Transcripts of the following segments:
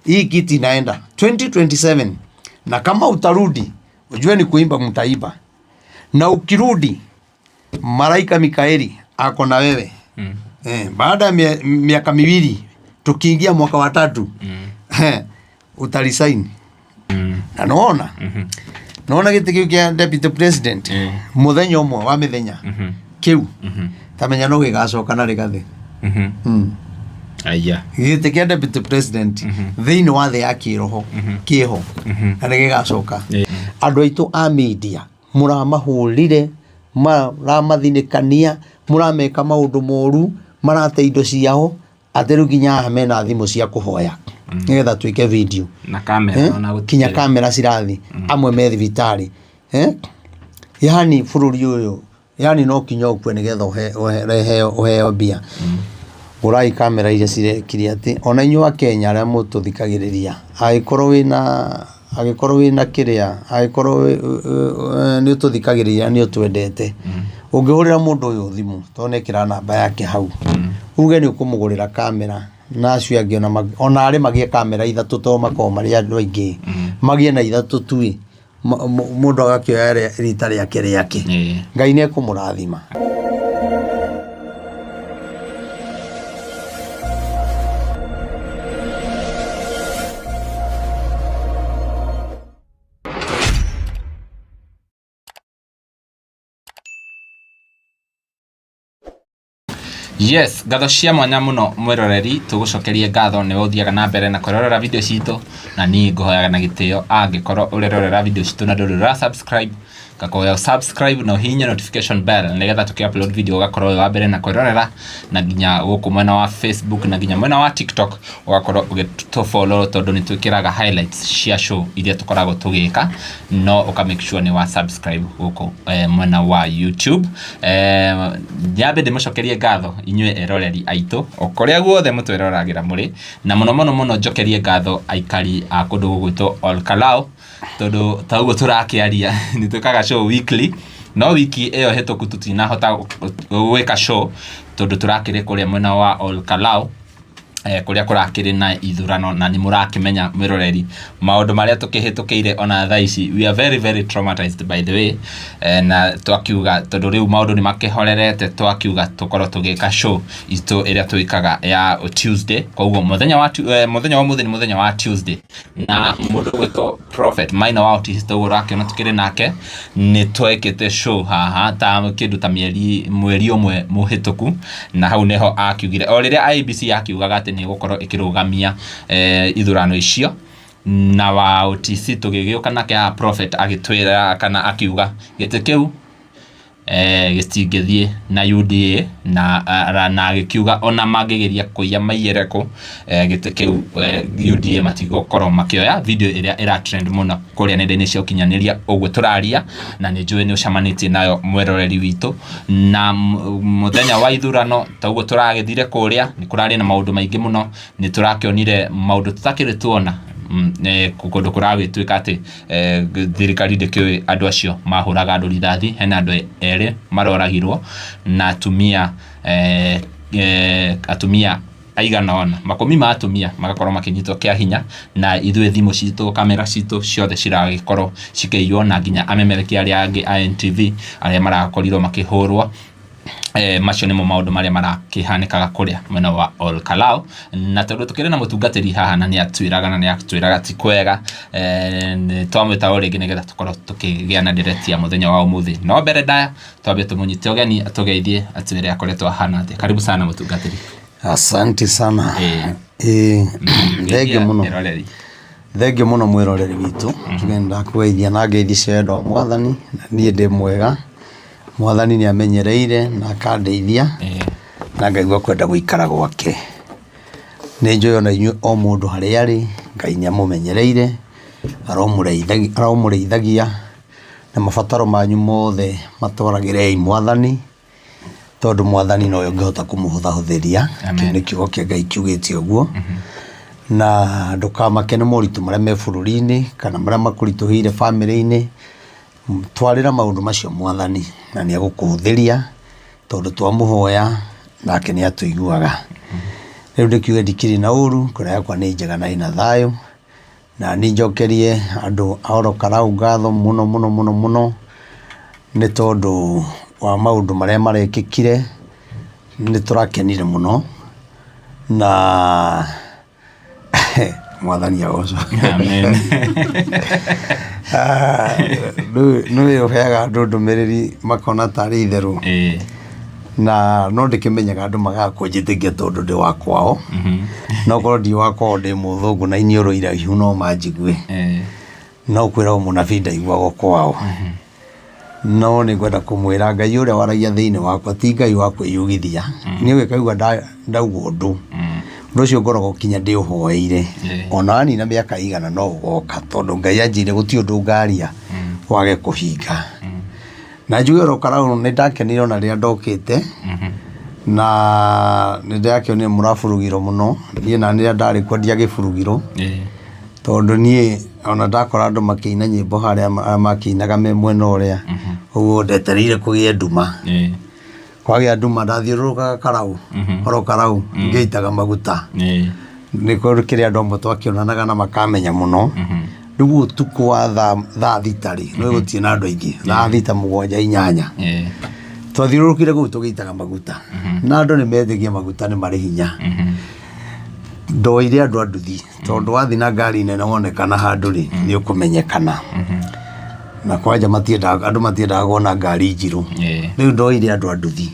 hii kiti inaenda 2027, na kama utarudi ujue ni kuimba mtaiba, na ukirudi Malaika Mikaeli ako na wewe. Baada ya miaka 2 tukiingia mwaka wa 3 utalisaini. Na naona giti kiu kia deputy president muthenya umwe wa mithenya kiu tamenya no gigacoka na rigathi. Aya giti kia deputy president thiini wa thi ya kiroho kiho na gigacoka. Andu aitu a media muramahurire, maramathinikania, murameka maundu moru, marate indo ciao ateru ginya mena thimu cia kuhoya nigetha twike video na kamera na kinya kamera cirathi amwe me thibitari. Yani bururi uyu yani no kinya okwe nigetha uheo bia. Urai kamera iria cirekire ati ona inyu wa Kenya aria mututhikagiriria agikorwo wina kiria agikorwo ni ututhikagiriria ni utwendete ungihurira mundu uyu thimu tonekira namba yake hau uge ni ukumugurira kamera na acio angi ona ari magie kamera 3 to makoma mari andu aingi magie na 3 tu mundu agakioya rita riake Ngai ni ekumurathima. Yes, ngatho cia mwanya muno mwiroreri, tugucokerie ngatho ni uthiaga na mbere na kurorera video citu, na ni nguhoyaga na gitio angikorwo urerorera video citu na ndurira subscribe kakoya subscribe na hinya notification bell nigetha tuki-upload video ugakorwo wa mbere na kwirorera, na nginya guku mwena wa Facebook na nginya mwena wa TikTok ugakorwo ugitufollow tondu ni twikiraga highlights cia show iria tukoragwo tugika, no uka make sure ni wa subscribe guku mwena wa YouTube. Nyabe ndimucokerie ngatho inyue eroreri aitu okoria guothe mutwiroreragira muri, na muno njokerie ngatho aikari a kundu gugwitwo Olkalau tondu taugo turakiaria ni twikaga show weekly, no wiki eyo hetoku tutinahota gwika show tondu turakire kuria mwena wa Olkalau kuria kurakire na ithurano, na ni murakimenya miroreri maundu maria tukihitukiire ona thaici. We are very traumatized by the way, na twakiuga tondu riu maundu ni makihorerete, twakiuga tukorwo tugika show itu iria twikaga ya Tuesday. Kwa ugo muthenya wa muthenya ni muthenya wa Tuesday, na mundu gwitwo Prophet Maina wa Autist urakiona tukire nake ni twekete show haha ta kindu ta mweri umwe muhituku, na hau neho akiugire o riria IBC yakiugaga ati ni gukorwo ikirugamia ithurano icio, na wa OTC tugigiuka nake a Prophet agitwira kana akiuga gite kiu gistingithie na UDA na agikiuga ona magigeria kuiya maiyereko gite kiu UDA matigokorwo makioya video iria ira trend muno kuria nenda-ini cia ukinyaniria ogwe turaria, na ni njui ni ucamanitie nayo mweroreri witu. Na muthenya wa ithurano taugo turagithire kuria ni kurari na maundu maingi muno, ni turakionire maundu tutakiri tuona kukundu kuragituika ati thirikari ndikio andu acio mahuraga andu rithathi. Hena andu eri maroragirwo na atumia aigana ona makumi ma atumia magakorwo makinyitwo kia hinya, na ithue thimu citu kamera citu ciothe ciragikorwo cikeiywo, na nginya amemereki aria angi a NTV aria marakorirwo makihurwo. Macio nimo maundu maria marakihanikaga kuria mwena wa Olkalau, na tondu tukire na mutungatiri haha na ni atwiraga ti kwega twamwita uri nigetha tukorwo tukigia na direct ya muthenya wa umuthi. No mbere ndaya twambe tumunyite ugeni atugeithie atwire akoretwo hana atia. Karibu sana mutungatiri. Asante sana. Thenge muno mwiroreri witu, tugenda kugeithia na ngeithi cia Mwathani, na nie ndi mwega. Mwathani ni amenyereire na akandeithia, na ngaigua kwenda guikara gwake. Ni njui ona inyu o mundu hari ari Ngai ni amumenyereire, aromureithagia, na mabataro manyu mothe matwaragirei Mwathani, tondu Mwathani no ngihota kumuhuthahuthiria. Ni kiugo kia Ngai kiugite uguo. Na ndukamake ni moritu maria me bururi-ini kana maria makurituhire family-ini, twarira maundu macio Mwathani na ni agukuhuthiria tondu twamuhoya nake ni atuiguaga. rĩu ndĩkiuge ndikĩrĩ na ũru, ngoro yakwa nĩ njega na ĩna thayũ, na nĩ njokerie andũ a Olokarau ngatho mũno mũno mũno mũno nĩ tondũ wa maũndũ marĩa marekĩkire. Nĩ tũrakenire mũno na mwathani agocwo. Amen. Nĩ ũheaga andũ ndũmĩrĩri makona tarĩ itherũ, na no ndĩkĩmenyaga andũ magaga kũnjĩtĩkia tondũ ndĩ wa kwao, no korwo ndi wa kwao ndĩ mũthũngũ na iniũrũ iraihu no manjigue, no kwĩra mũnabii ndaiguagwo kwao. No nĩ ngwenda kũmwĩra Ngai ũrĩa waragia thĩinĩ wakwa ti Ngai wa kwĩyugithia. Niĩ gĩkaigua ndauga ũndũ ũcio ngoragwo kinya ndĩũhoeire, ona wanina mĩaka igana no ũgoka, tondũ Ngai anjĩire gũtirĩ ũndũ ngaria wage kũhinga. Na njuge Olokarau nĩ ndakenire ona rĩrĩa ndokĩte, na nĩ ndakĩonire mũraburugirwo mũno. Niĩ na rĩrĩa ndarĩ kuo ndiagĩburugirwo, tondũ niĩ ona ndakora andũ makĩina nyĩmbo harĩa makĩinaga me mwena ũrĩa, ũguo ndetereire kũgĩe nduma. Kwagĩa nduma ndathiũrũrũkaga Karau, Olokarau ngĩitaga maguta. Nĩ kũrĩ andũ amwe twakĩonanaga na makamenya mũno. Rĩu ũtukũ wa thaa thita rĩ, no gũtirĩ na andũ aingĩ, thaa thita 7-8 twathiũrũrũkire kũu tũgĩitaga maguta, na andũ nĩ metĩkia maguta nĩ marĩ hinya. Ndoire andũ a nduthi, tondũ wathiĩ na ngari nene wonekana handũ rĩ nĩ ũkũmenyekana, na kwanja andũ matiendaga kuona ngari njirũ. Rĩu ndoire andũ a nduthi,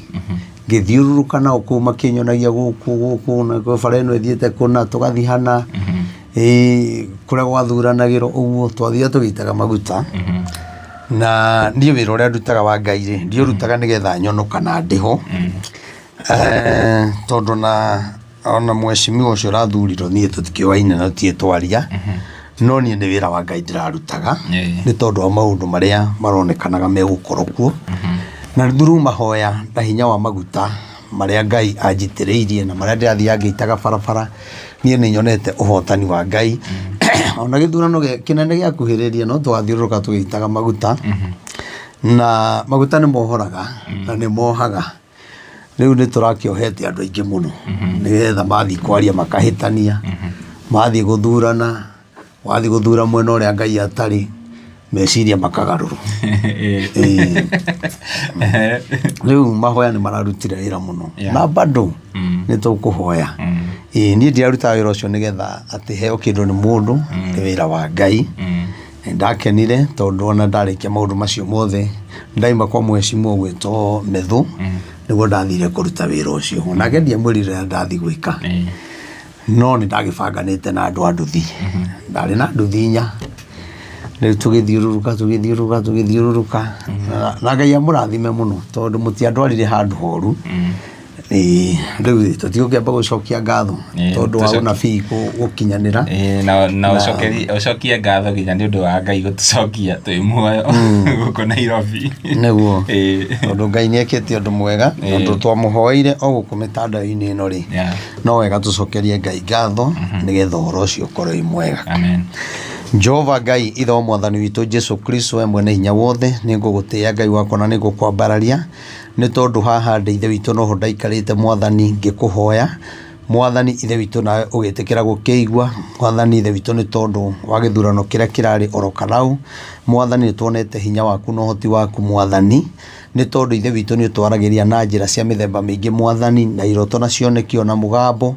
ngĩthiũrũrũka nao kũu makĩnyonagia gũkũ na bara ĩno ĩthiĩte kũna, tũgathiĩ hana, kũrĩa gwathuranagĩrwo ũguo, twathiaga tũgĩitaga maguta. Na niĩ wĩra ũrĩa ndutaga wa Ngai rĩ, ndiũrutaga nĩgetha nyonoka na ndĩho, tondũ ona mwecimiwa ũcio ũrathurirwo niĩ tũtikĩoaine na tũtirĩ twaria, no niĩ nĩ wĩra wa Ngai ndĩrarutaga, nĩ tondũ wa maũndũ marĩa maronekanaga megũkorwo kuo. Na through mahoya na hinya wa maguta marĩa Ngai anjitĩrĩirie na marĩa ndĩrathiaga ngĩitaga barabara, niĩ nĩ nyonete ũhotani wa Ngai. Ona gĩthurano kĩnene gĩakuhĩrĩria no twathiũrũrũka tũgĩitaga maguta, na maguta nĩ mohoraga na nĩ mohaga. Rĩu nĩ tũrakĩohete andũ aingĩ mũno, nĩgetha mathiĩ kwaria makahĩtania, mathiĩ gũthurana, wathiĩ gũthura mwena ũrĩa Ngai atarĩ, meciria makagarũrwo. Rĩu mahoya nĩ mararutire wĩra mũno, na bado nĩ tũkũhoya. Niĩ ndirarutaga wĩra ũcio nĩgetha atĩ heo kĩndũ nĩ mũndũ, nĩ wĩra wa Ngai. Ndakenire tondũ ona ndarĩkia maũndũ macio mothe ndaima kwa mwecimwo gwĩtwo Methũ, nĩguo ndathire kũruta wĩra ũcio. Onake ndiamwĩrire ndathi gwĩka, no nĩ ndagĩbanganĩte na andũ a nduthi. Ndarĩ na nduthi 4, rĩu tũgĩthiũrũrũka na Ngai amũrathime mũno, tondũ mũtiandwarire handũ horu. Rĩu tũtigũkĩamba gũcokia ngatho tondũ wa ũnabii gũkinyanĩra, na ũcokie ngatho nginya nĩ ũndũ wa Ngai gũtũcokia twĩ muoyo gũkũ Nairobi. Nĩguo, tondũ Ngai nĩ ekĩte ũndũ mwega, tondũ twamũhoeire o gũkũ mĩtandao-inĩ ĩno rĩ, no wega tũcokerie Ngai ngatho nĩgetha ũhoro ũcio ũkorwo wĩ mwega. Jehova Ngai ithe wa mwathani witũ Jesu Kristo we mwene hinya wothe, nĩ ngũgũtĩĩa Ngai wakwa na nĩ ngũkwambararia, nĩ tondũ haha ndĩ ithe witũ noho ndaikarĩte Mwathani ngĩkũhoya. Mwathani ithe witũ nawe ũgĩtĩkĩra gũkĩigua. Mwathani ithe witũ nĩ tondũ wa gĩthurano kĩrĩa kĩrarĩ Olokarau, Mwathani nĩ tuonete hinya waku na ũhoti waku Mwathani, nĩ tondũ ithe witũ nĩ ũtwaragĩria na njĩra cia mĩthemba mĩingĩ Mwathani, na iroto na cionekio na mũgambo.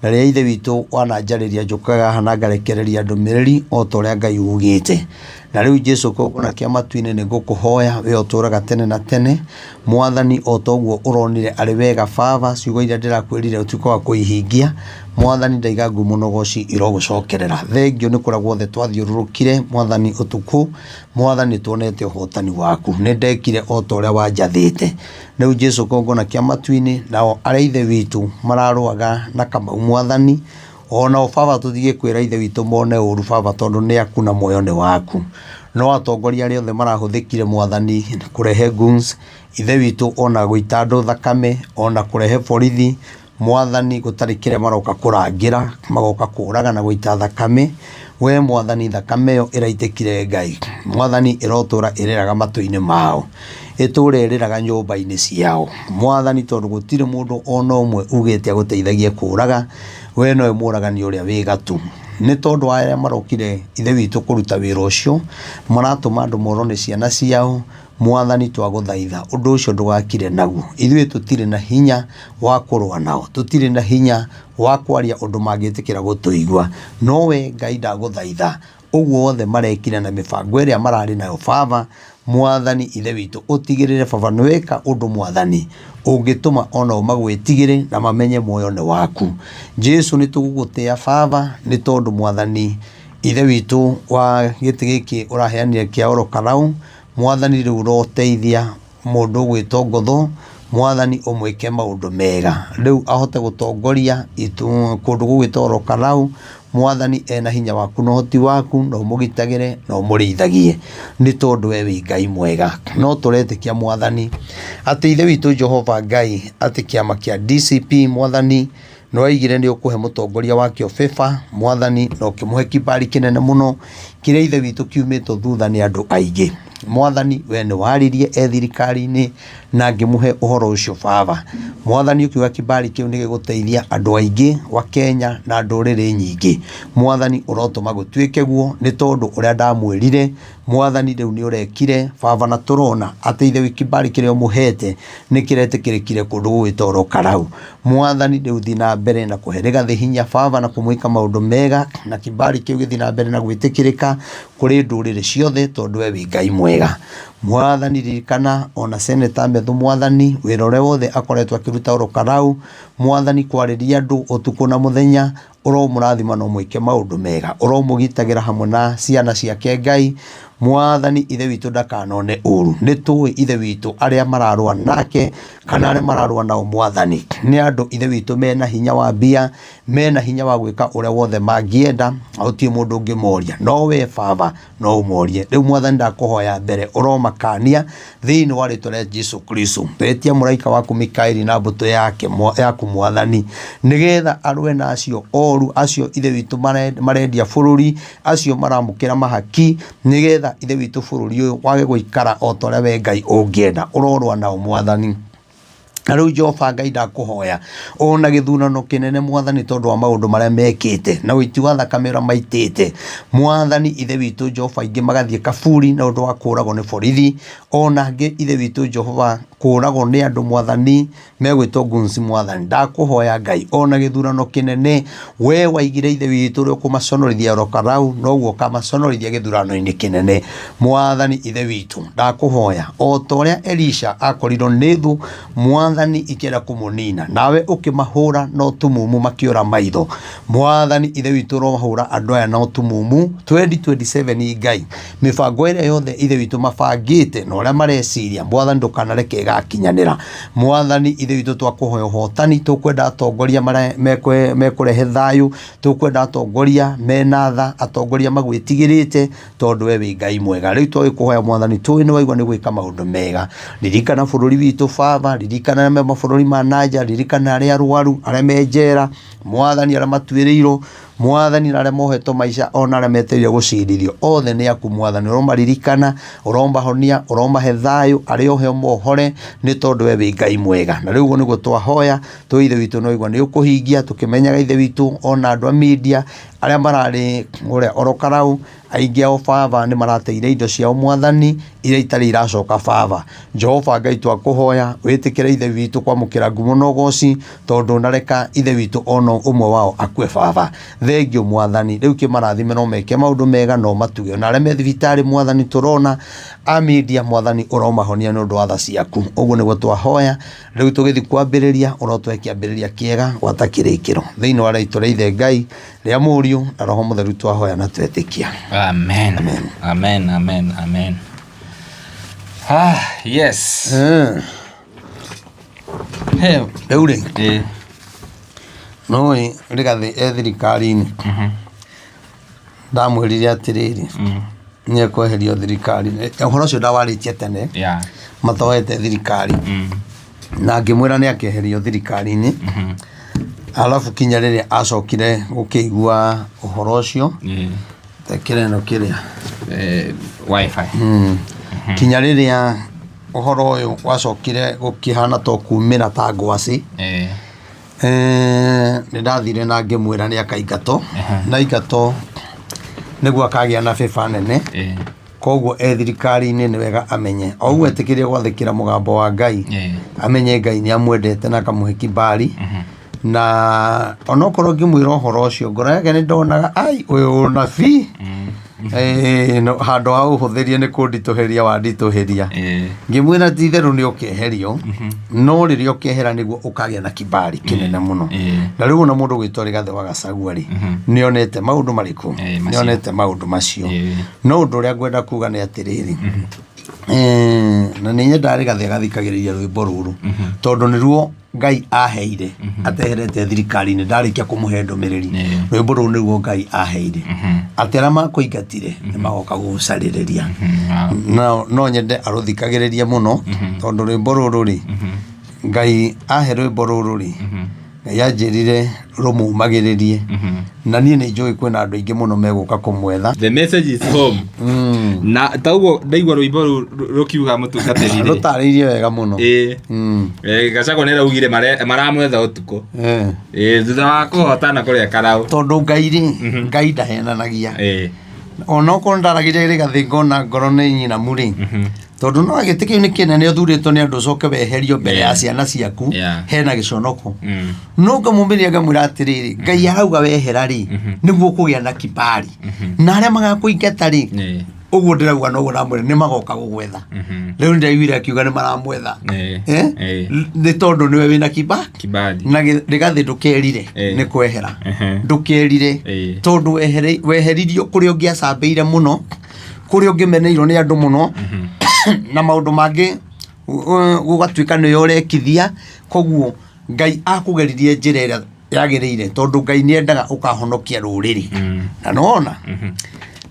Na rĩrĩa ithe witũ wananjarĩria njũkaga haha na ngarekereria ndũmĩrĩri o ta ũrĩa Ngai ugĩte. Na rĩu Jesu kũgũna kĩa matu-inĩ nĩ ngũkũhoya we ũtũũraga tene na tene Mwathani, o ta ũguo ũronire arĩ wega Baba, ciugo iria ndĩrakwĩrire ũtuĩke wa kũihingia Mwathani. Ndaiga ngumo na ũgooci irogũcokerera. Thengio nĩ kũrĩa guothe twathiũrũrũkire Mwathani ũtukũ, Mwathani tuonete ũhotani waku, nĩ ndekire o ta ũrĩa wanjathĩte. Rĩu Jesu kũgũna kĩa matu-inĩ nao arĩa ithe witũ mararũaga na Kamau Mwathani, onao Baba tũtigĩkwĩra ithe witũ mone ũũru Baba, tondũ nĩ aku na muoyo nĩ waku. No atongoria arĩa othe marahũthĩkire Mwathani kũrehe goons ithe witũ, ona gũita andũ thakame, ona kũrehe borithi Mwathani, gũtarĩ kĩrĩa maroka kũrangĩra, magoka kũũraga na gũita thakame. We Mwathani thakame ĩyo ĩraitĩkire Ngai mwathani irotura ireraga matũ-inĩ mao, itũre ireraga nyũmba-inĩ ciao mwathani, tondũ gũtirĩ mũndũ ona ũmwe ugĩte agũteithagie kũraga, we nowe mũragani ũrĩa wĩ gatũ. Nĩ tondũ wa arĩa marokire ithe witũ kũruta wĩra ũcio, maratũma andũ morwo nĩ ciana ciao, mwathani twagũthaitha ũndũ ũcio ndũgakire naguo. Ithuĩ tũtirĩ na hinya wa kũrũa nao, tũtirĩ na hinya wa kwaria ũndũ mangĩtĩkĩra gũtũigua, nowe Ngai ndagũthaitha ũguo wothe marekire na mĩbango ĩrĩa mararĩ nayo Baba, mwathani ithe witũ ũtigĩrĩre Baba nĩweka ũndũ mwathani ũngĩtũma ona magwĩtigĩre na mamenye muoyo nĩ waku. Jesu nĩ tũgũgũtĩa Baba, nĩ tondũ mwathani ithe witũ wa gĩtĩ gĩkĩ ũraheanire kĩa Oro Karau, mwathani rĩu ũroteithia mũndũ ũgwĩtwo Ngũthũ, mwathani ũmwĩke maũndũ mega, rĩu ahote gũtongoria kũndũ gũgwĩtwo Oro Karau, mwathani ena hinya waku na ũhoti waku, na ũmũgitagĩre na ũmũrĩithagie, nĩ tondũ we wĩ Ngai mwega. No tũretĩkia mwathani atĩ ithe witũ Jehova Ngai, atĩ kĩama kĩa DCP mwathani nĩwaigire nĩ ũkũhe mũtongoria wakĩo Beba mwathani, na ũkĩmũhe kĩbali kĩnene mũno, kĩrĩa ithe witũ kiumĩtwo thutha nĩ andũ aingĩ. Mwathani we nĩ waririe thirikari-inĩ na ngĩmũhe ũhoro ũcio Baba, mwathani ũkiuga kĩbali kĩu nĩ gĩgũteithia andũ aingĩ wa Kenya na ndũrĩrĩ nyingĩ, mwathani ũrotũma gũtuĩke guo, nĩ tondũ ũrĩa ndamwĩrire mwathani rĩu nĩ ũrekire Baba, na tũrona atĩ ithe kĩbali kĩrĩa ũmũhete nĩ kĩretĩkĩrĩkire kũndũ gũgwĩtwo Oro Karau, mwathani rĩu thiĩ na mbere na kũhe Rigathĩ hinya Baba, na kũmwĩka maũndũ mega, na kĩbali kĩu gĩthiĩ na mbere na gwĩtĩkĩrĩka kũrĩ ndũrĩrĩ ciothe, tondũ we wĩ Ngai mwega. Mwathani ririkana ona Senator Methu mwathani, wĩra ũrĩa wothe akoretwo akĩruta Oro Karau, mwathani kwarĩria andũ ũtukũ na mũthenya, ũromũrathima na ũmwĩke maũndũ mega, ũromũgitagĩra hamwe na ciana ciake Ngai, mwathani ithe witũ ndakanone ũru. Nĩ tũĩ ithe witũ arĩa mararũa nake kana arĩa mararũa nao mwathani nĩ andũ ithe witũ mena hinya wa mbia, mena hinya wa gwĩka ũrĩa wothe mangĩenda, gũtirĩ mũndũ ũngĩmoria, no we Baba no ũmorie. Rĩu mwathani ndakũhoya mbere ũromakania thĩinĩ wa rĩtwa rĩa Jesu Kristo, twetia mũraika waku Mikaeli na mbũtũ yaku mwathani, nĩgetha arũe na acio oru, acio ithe witũ marendia bũrũri, acio maramũkĩra mahaki, nĩgetha ithe witũ bũrũri ũyũ wage gũikara o ta ũrĩa we Ngai ũngĩenda, ũrorũa nao mwathani. Na rĩu Jehova Ngai ndakũhoya ona gĩthurano kĩnene mwathani, tondũ wa maũndũ marĩa mekĩte na ũiti wa thakame ũrĩa maitĩte mwathani ithe witũ Jehova, aingĩ magathiĩ kaburi na ũndũ wa kũragwo nĩ borithi, ona angĩ ithe witũ Jehova kũragwo nĩ andũ mwathani megwĩtwo gunzi mwathani. Ndakũhoya Ngai ona gĩthurano kĩnene we waigire ithe witũ ũrĩa ũkũmaconorithia Oro Karau, noguo ũkamaconorithia gĩthurano-inĩ kĩnene mwathani ithe witũ. Ndakũhoya o ta ũrĩa Elisha akorirwo nĩ thũ mwathani ikĩenda kũmũnina, nawe ũkĩmahũra no tumumu makĩũra maitho, mwathani ithe witũ ũrohũra andũ aya no tumumu 2027 Ngai, mĩbango ĩrĩa yothe ithe witũ mabangĩte na ũrĩa mareciria mwathani ndũkanareke ĩgakinyanĩra, mwathani ithe witũ twakũhoya ũhotani, tũkwenda atongoria mekũrehe thayũ, tũkwenda atongoria mena tha, atongoria magwĩtigĩrĩte, tondũ we wĩ Ngai mwega. Rĩu twagĩkũhoya mwathani, tũĩ nĩ waigua nĩ gwĩka maũndũ mega, ririkana bũrũri witũ Baba, ririkana mabũrũri ma nanja, ririkana arĩa arwaru, arĩa me njera mwathani, arĩa matuĩrĩirwo mwathani, na arĩa mohetwo maica, ona arĩa metereire gũcirithio, othe nĩ aku mwathani, ũromaririkana, ũromahonia, ũromahe thayũ, arĩa ohe mohore, nĩ tondũ we wĩ Ngai mwega. Na rĩu nĩguo twahoya, tũ ithe witũ no igua nĩ ũkũhingia, tũkĩmenyaga ithe witũ ona andũ a media arĩa mararĩ ũrĩa Oro Karau, aingĩ ao Baba nĩ marateire indo ciao mwathani iria itarĩ iracoka Baba. Jehova Ngai twakũhoya wĩtĩkĩre ithe witũ kwamũkĩra ngumo na ũgooci, tondũ nareka ithe witũ ona ũmwe wao akue Baba. Thengio mwathani, rĩu kĩmarathime no meke maũndũ mega no matuge, na arĩa me thibitarĩ mwathani tũrona a media mwathani ũromahonia nĩ ũndũ wa tha ciaku. Ũguo nĩguo twahoya, rĩu tũgĩthiĩ kwambĩrĩria ũrotũhe kĩambĩrĩria kĩega gwata kĩrĩkĩro, thĩinĩ wa rĩtwa rĩa ithe Ngai rĩa Mũriũ na Roho Mũtheru twahoya na twetĩkia. Amen. Amen. Amen. Amen. Amen. Yes. Rĩu rĩ noĩ Rigathĩ thirikari-inĩ ndamwĩrire atĩrĩrĩ nĩ ekweherio thirikari-inĩ, ũhoro ũcio ndawarĩtie tene matoete thirikari, na ngĩmwĩra nĩ akeherio thirikari-inĩ, alafu kinya rĩrĩa acokire gũkĩigua ũhoro ũcio tekireno kiria wifi kinya riria uhoro uyu wacokire gukihana to kumira ta ngwaci ni ndathire na ngimwira ni akaingato na ingato niguo akagia na beba nene koguo thirikari-inĩ nĩ wega amenye oguo etikirie gwathĩkĩra mũgambo wa Ngai amenye Ngai nĩ amwendete na akamũhe kibali na onokorwo ngĩmwĩra ũhoro ũcio ngoro yake nĩ ndonaga ai ũyũ nabii handũ ha ũhũthĩrie nĩ kũnditũhĩria wanditũhĩria ngĩmwĩra ti itherũ nĩ ũkeherio no rĩrĩa ũkehera nĩguo ũkagĩa na kibali kĩnene mũno na rĩu ona mũndũ gwĩtwo Rigathĩ wa Gachagua rĩ nĩonete maũndũ marĩkũ nĩonete maũndũ macio no ũndũ ũrĩa ngwenda kuga nĩ atĩrĩrĩ na nĩ nyendaga Rigathĩ agathikagĩrĩria rwĩmbo rũrũ tondũ nĩruo Ngai aheire ateherete thirikari-inĩ ndarĩkia kũmũhe ndũmĩrĩri rwĩmbo rũu nĩruo Ngai aheire atĩ arĩa makũingatire nĩ magoka gũgũcarĩrĩria no nyende arũthikagĩrĩrie mũno tondũ rwĩmbo rũrũ rĩ Ngai ahe rwĩmbo rũrũ rĩ Ngai anjĩrire rũmumagĩrĩrie na niĩ nĩ njũĩ kwĩna andũ aingĩ mũno megũka kũmwetha. The message is home. Na taguo ndaigua rwĩmbo rũkiuga mũtungatĩri rũtarĩirie wega mũno. Gachagua nĩ raugire maramwetha ũtukũ thutha wa kũhotana kũrĩa Karaũ tondũ Ngai rĩ Ngai ndahenanagia onokorwo ndaragiria Rigathĩ ngona ngoro nĩ nyinamu rĩ tondũ no agĩtĩ kĩu nĩ kĩnene ũthurĩtwo nĩ andũ ũcoke weherio mbere ya ciana ciaku hena gĩconoko no ngamũmĩrĩria ngamwĩra atĩrĩrĩ Ngai arauga wehera rĩ nĩguo kũgĩa na kibali na arĩa magakũingata rĩ ũguo ndĩrauga noguo namwĩra nĩ magoka gũgwetha rĩu nĩndaiguire akiuga nĩ maramwetha nĩ tondũ nĩwe wĩna kibali na Rigathĩ ndũkerire nĩ kwehera ndũkerire tondũ weheririo kũrĩa ũngĩacambĩire mũno kũrĩa ũngĩmeneirwo nĩ andũ mũno na maũndũ mangĩ gũgatuĩka nĩyo ũrekithia koguo Ngai akũgeririe njĩra ĩrĩa yagĩrĩire tondũ Ngai nĩendaga ũkahonokia rũrĩrĩ na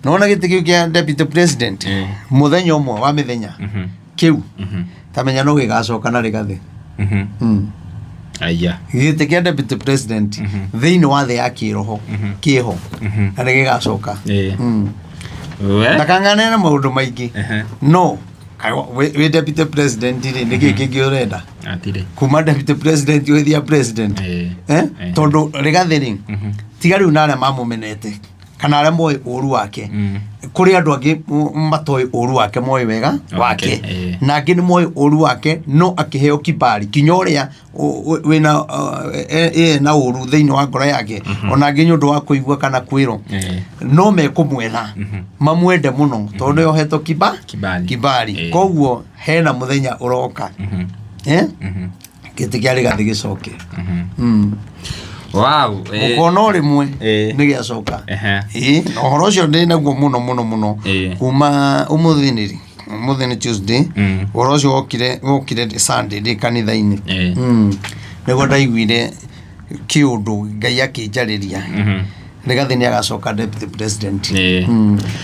nona gĩtĩ kĩu kĩa deputy president mũthenya ũmwe wa mĩthenya kĩu tamenya no gĩgacoka na Rigathĩ gĩtĩ kĩa deputy president thĩinĩ wa thĩ ya kĩroho kĩho na nĩgĩgacoka ndakang'ane na maũndũ maingĩ no we deputy president rĩ nĩkĩ kĩngĩ ũrenda kuma deputy president wĩthia president tondũ Rigathĩ rĩ tiga rĩu na arĩa mamũmenete kana arĩa moĩ ũru wake kũrĩ andũ angĩ matoĩ ũru wake moĩ wega wake na angĩ nĩ moĩ ũru wake no akĩheo kibali kinya ũrĩa wĩna na ũru thĩinĩ wa ngoro yake ona angĩ nĩ ũndũ wa kũigua kana kwĩrwo no mekũmwetha mamwende mũno tondũ nĩohetwo kibali koguo hena mũthenya ũroka gĩtĩ kĩa Rigathĩ gĩcoke wow ũkona rĩmwe nĩ gĩacoka na ũhoro ũcio ndĩ naguo mũno kuma ũmũthĩ nĩ Tuesday ũhoro ũcio wokire Sunday ndĩ kanitha-inĩ nĩguo ndaiguire kĩũndũ Ngai akĩnjarĩria Rigathĩ nĩ agacoka deputy president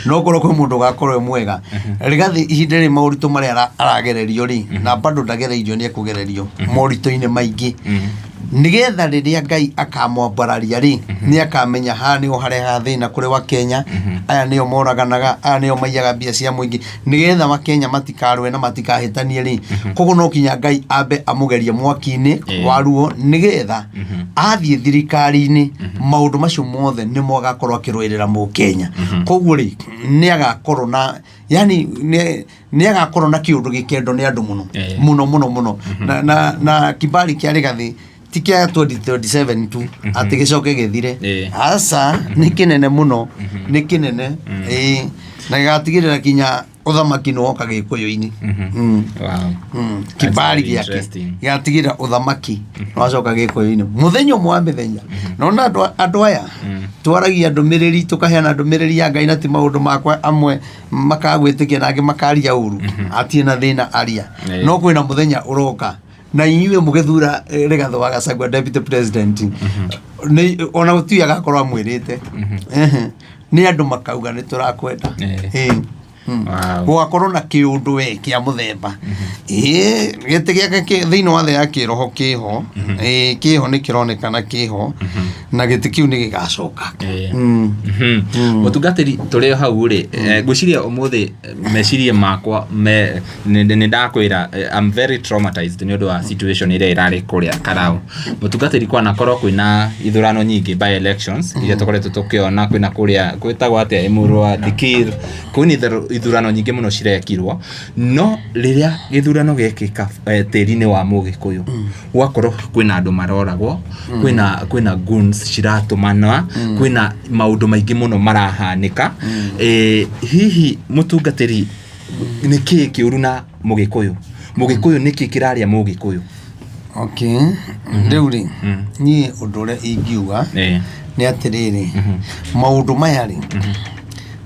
no korwo kwĩ mũndũ ũgakorwo mwega Rigathĩ ihinda rĩ maũritũ marĩa aragererio rĩ na bado ndagereirio nĩ ekũgererio moritũ-inĩ maingĩ nigetha rĩrĩa Ngai akamwambararia rĩ nĩ akamenya ha nĩho hareha thĩna kũrĩ wa Kenya aya nĩo moraganaga aya nĩo maiyaga mbia cia mũingĩ nigetha Wakenya matikarwe na matikahĩtanie rĩ koguo no kinya Ngai ambe amũgerie mwaki-inĩ wa ruo nigetha athiĩ thirikari-inĩ maũndũ macio mothe nĩmo agakorwo akĩrũĩrĩra Mũkenya koguo rĩ nĩ agakorwo na yani nĩ agakorwo na kĩũndũ gĩkendo nĩ andũ mũno na kibali kĩa Rigathĩ ti kĩa 2027 tu atĩ gĩcoke gĩthire aca nĩ kĩnene mũno nĩ kĩnene na gĩgatigĩrĩra kinya ũthamaki nĩ woka Gĩkũyũ-inĩ kibali gĩake gĩgatigĩrĩra ũthamaki nĩ wacoka Gĩkũyũ-inĩ mũthenya ũmwe wa mĩthenya nona andũ aya twaragia ndũmĩrĩri tũkaheana ndũmĩrĩri ya Ngai na ti maũndũ makwa amwe makagwĩtĩkia na angĩ makaria ũru atie na thĩna aria no kwĩna mũthenya ũroka na inyuĩ mũgĩthura Rigathĩ wa Gachagua deputy president ona gũtiĩ agakorwo amwĩrĩte nĩ andũ makauga nĩ tũrakwenda gwakorwo na kiundu we kia muthemba gite giake thiini wa the ya kiroho kiho kiho ni kironekana kiho na gite kiu ni gigacoka mutungatiri turi hau ri ngwiciria umuthi meciria makwa ni ndakwira I'm very traumatized ni undu wa situation ire irari kuria Karau mutungatiri kwa nakorwo kwina ithurano nyingi by elections iria tukoretwo tukiona kwina kuria gwitagwo atia Emuru wa Dikir kwina ithurano nyingi muno cirekirwo no riria githurano gekika tiri-ini wa Mugikuyu gwakorwo kwina andu maroragwo kwina goons ciratumana kwina maundu maingi muno marahanika hihi mutungatiri niki kiuru na Mugikuyu niki kiraria Mugikuyu okay riuri ni undu ure ingiuga ni atiriri maundu maya ri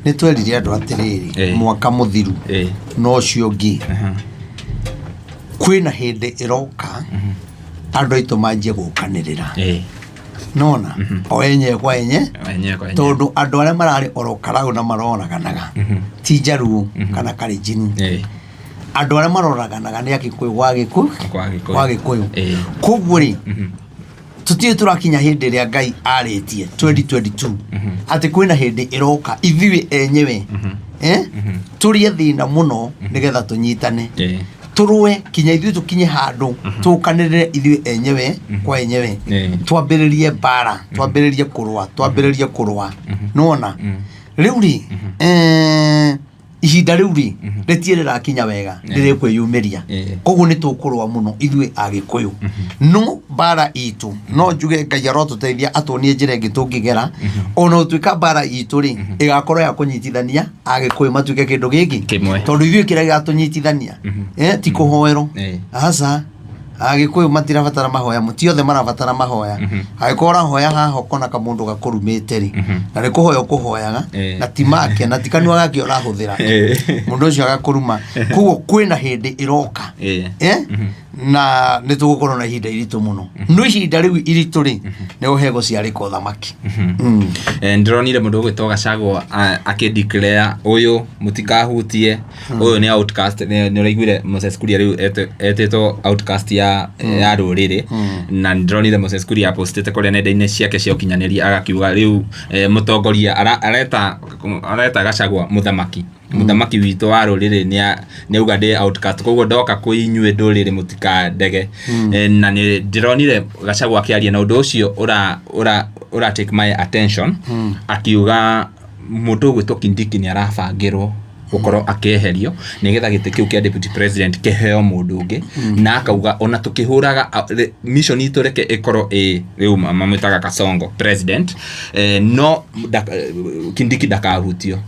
ni twerire andu atiriri mwaka muthiru no cio ngi kwina hindi iroka andu aitu manjie gukanirira nona o enye kwa enye tondu andu aria marari orokarau na maroraganaga ti Jaruo kana Kalenjin andu aria maroraganaga ni Agikuyu wa Gikuyu koguo ri tutie turakinya hindi ria Ngai aritie 2022 ati kwina hindi iroka ithiwe enyewe turie thina muno nigetha tunyitane turwe kinya ithu tukinye handu tukanirire ithiwe enyewe kwa enyewe twambiririe bara twambiririe kurwa nona riuri ihinda riu ri ritie rirakinya wega riri kwiyumiria koguo ni tukurwa muno ithuĩ Agikuyu no bara itu no njuge Ngai arotuteithia atuonie njira ingi tungigera ona utuika bara itu ri igakorwo ya kunyitithania Agikuyu matuike kindu giki tondu ithuĩ kira gatunyitithania ti kuhoero aca Agikuyu matirabatara mahoya mutiothe marabatara mahoya agikora hoya haha kona kamundu gakurumite ri na ri kuhoyaga na timake na tikanwa gake orahuthira mundu ucio agakuruma kugo kwina hindi iroka na nitugukorwo na ihinda iritu muno no ihinda riu iritu ri ni uhego ciariko thamaki ndironire mundu gwitwo Gachagua akideclare uyu mutikahutie uyu ni outcast ni uraiguire Moses Kuria riu etito outcast ya ruriri na ndironire Moses Kuria postete kuri nenda-ini ciake cia ukinyaniria agakiuga riu mutongoria areta Gachagua muthamaki witũ wa ruriri ni uga ndi outcast koguo ndoka kuinywe nduriri mutikandege na ni ndironire Gachagua akiaria na undu ucio ura take my attention akiuga mundu gwitwo Kindiki ni arabangirwo gukorwo akeherio nigetha gite kiu kia deputy president keheo mundu ungi na akauga ona tukihuraga mission itu reke ikorwo riu mamwitaga Kasongo president no Kindiki ndakahutio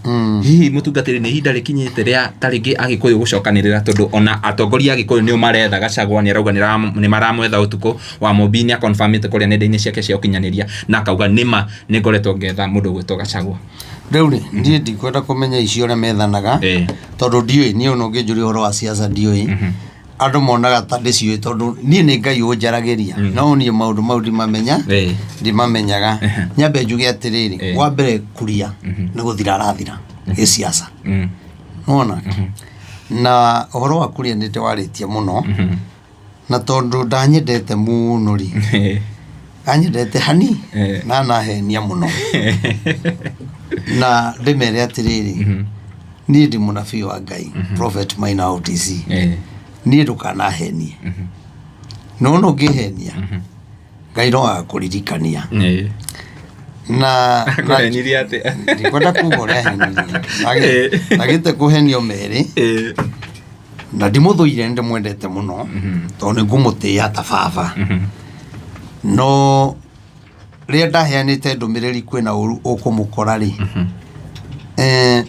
hihi mutungatiri ni ihinda rikinyite ria taringi Agikuyu gucokanirira tondu ona atongoria Agikuyu ni maretha Gachagua ni arauga ni maramwetha utuku wa mobini a confirmite kuria nenda-ini ciake cia ukinyaniria na akauga nima ni ngoretwo ngetha mundu gwitwo Gachagua riu ndie ndikwenda kumenya icio ria methanaga tondu ndiui ni ono nginjuri horo wa siasa ndiui andu monaga ta ndiciui tondu nie ni Ngai unjaragiria no nie maundu mau ndimamenyaga nyambe njuge atiriri wa mbere Kuria ni guthira arathira i siasa nona na horo wa Kuria ndite waritie muno na tondu ndanyendete muno ri anyendete hani na nahenia muno na ndimere atiriri ni ndi munabii wa Ngai Prophet Maina OTC ni ndukanahenie no ngihenia Ngai no akuririkania na kuheniria ati ndikwenda kuhora henirie agite kuhenio meri na ndimuthuire ndimwendete muno tondu ngumutia ta baba no ria ndaheanite ndumiriri kwina uru ukumukora ri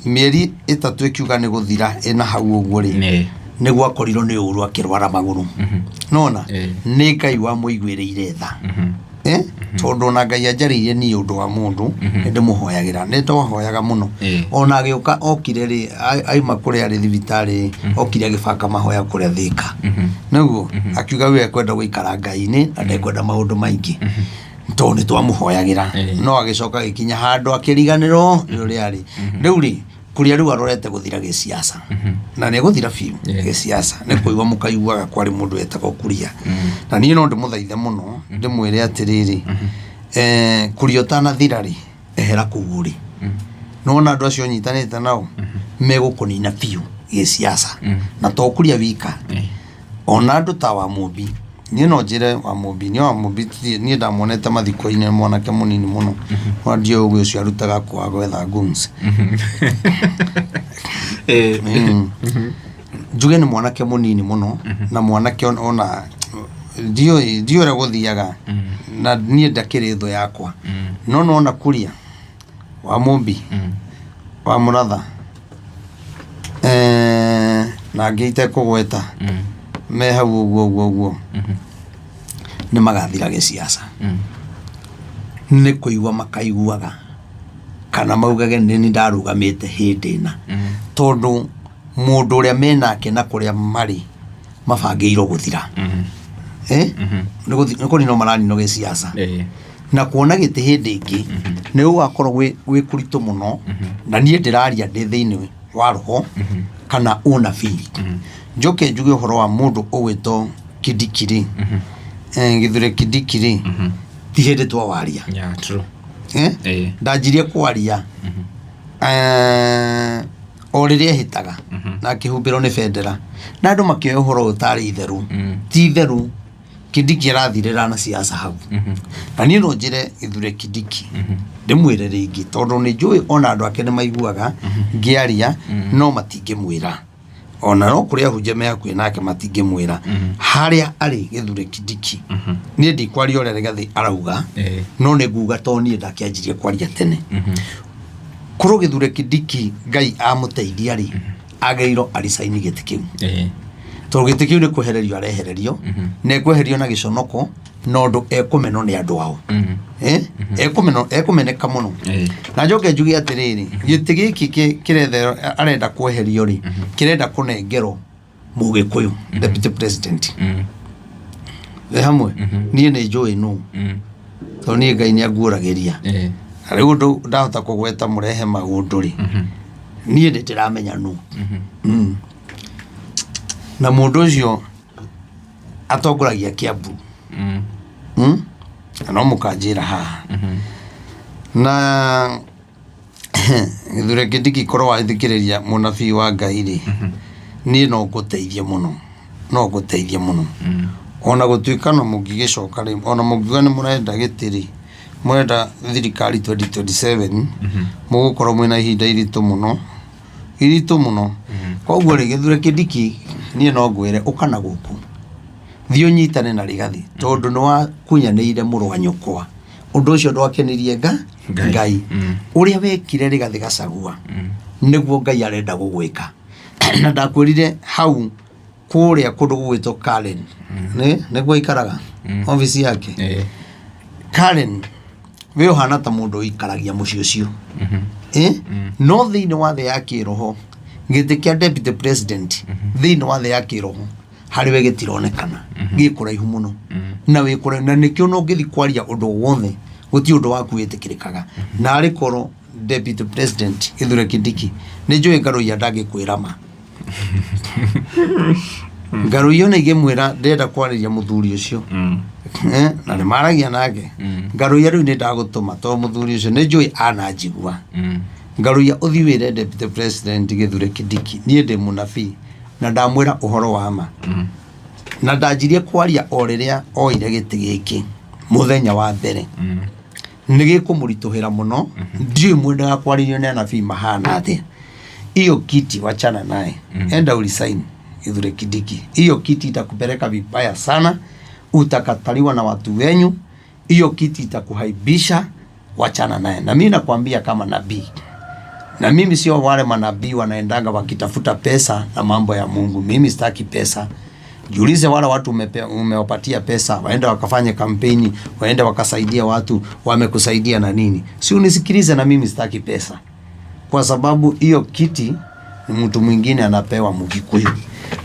mieri 3 ikiuga ni guthira ina hau uguo ri ni gwakorirwo ni uru akirwara maguru nona ni Ngai wa muiguireire tha tondu na Ngai anjaririe ni undu wa mundu ndimuhoyagira ni twahoyaga muno ona agiuka okire ri aima kuri ari thibitari okire agibaka mahoya kuri Thika niguo akiuga we kwenda guikara Ngai-ini na ndekwenda maundu maingi tondu ni twamuhoyagira no agicoka gikinya handu akiriganirwo uri ari riu ri kuria riu arorete guthira giciaca na ne guthira fiu giciaca ne kuigwa mukaiguaga kwari mundu etagwo Kuria na nie no ndimuthaithe muno ndimwire atiriri Kuria utanathira ri ehera kuguri no na andu acio nyitanite nao megukunina fiu giciaca na to Kuria wika ona andu ta wa Mumbi nie no njire wa Mumbi nie ndamonete mathiko-ini mwanake munini muno wandio uguo ucio arutaga kwa gwetha guns njuge ni mwanake munini muno na mwanake ona dio ra guthiaga na nie ndakiri tho yakwa no na Kuria wa Mumbi wa Muratha na ngeite kugweta me hau uguo ni magathira giciaca ni kuigwa makaiguaga kana maugage ni ndarugamite hindina tondu mundu uria menake na kuria mari mabangeiro guthira ni kunino maranino giciaca na kuona giti hindi ingi ni ugakorwo gwi kuritu muno na nie ndiraria ndi thiini wa roho kana una fili njoke njuge uhoro wa mundu ugwito Kidikiri Githure Kidikiri ti hindi twawaria true ndajirie kwaria o riria hitaga na kihumbiro ni bendera na andu makioya uhoro utari itheru ti itheru Kidiki arathirira na siasa hau na nie no njire Githure Kidiki ndimwire ringi tondu ni njui ona andu ake ni maiguaga ngiaria no matingimwira ona no kuria huje me hakuhi nake matingimwira haria ari Githure Kidiki nie ndikwaria ore Rigathi arauga no ne guga to nie ndakianjirie kwaria tene kuru Githure Kidiki Ngai amuteithia ri ageiro arisaini giti kiu to giti kiu ni kuhererio arehererio ne kweherio na giconoko no ndu ekumeno ni andu ao ekumeneka muno na njoke njugi atiriri giti giki kirethe arenda kweherio ri kirenda kunengero Mugikuyu deputy president hamwe nie ni njui nu to nie Ngai ni aguuragiria riu ndu ndahota kugweta murehe magundu ri nie ndiramenya nu na mundu ucio atongoragia Kiambu no mukanjira haha na Githure Kidiki korwo wathikiriria munabii wa Ngai ri nie no nguteithie muno ona gutuika no mungigicoka ri ona mungiga ni murenda gitiri murenda thirikari 2027 mugukorwo mwina ihinda iritu muno koguo ri Githure Kidiki nie no ngwire ukana guku thio nyitane na Rigathi tondu no wa kunyanire murwa nyukwa undu ucio ndwakenirie Ngai uria wekire Rigathi Gachagua niguo Ngai arenda gugwika na ndakwirire hau kuria kundu gugwitwo Karen niguo ikaraga office yake Karen we uhana ta mundu ikaragia mucio ucio no thiini wa the yake roho giti kia deputy president thiini wa the yake roho hariwe gitironekana gikuraihu muno na wikore na nikio no ngithi kwaria undu wothe guti undu waku witikirikaga na ari koro deputy president Githure Kidiki ni njui ngaru ya ndagikwirama ngaru iyo ni gemwira ndenda kwariria muthuri ucio na ni maragia nake ngaru ya riu ni ndagutuma to muthuri ucio ni njui anajigua ngaru ya uthiwire deputy president Githure Kidiki nie ndi munabii na ndamwira uhoro wa ma na ndajirie kwaria o riria oire giti giki muthenya wa mbere nigikumurituhira muno ndiye mwenda kwaririo na nabii mahana ati hiyo kiti wachana naye enda ulisaini Githure Kidiki hiyo kiti itakupeleka vibaya sana utakataliwa na watu wenyu hiyo kiti itakuhaibisha wachana naye na mimi nakwambia kama nabii na mimi sio wale manabii wanaendanga wakitafuta pesa na mambo ya Mungu mimi sitaki pesa jiulize wale watu umewapatia pesa waende wakafanye kampeni waende wakasaidia watu wamekusaidia na nini si unisikilize na mimi sitaki pesa kwa sababu hiyo kiti ni mtu mwingine anapewa Mugikuyu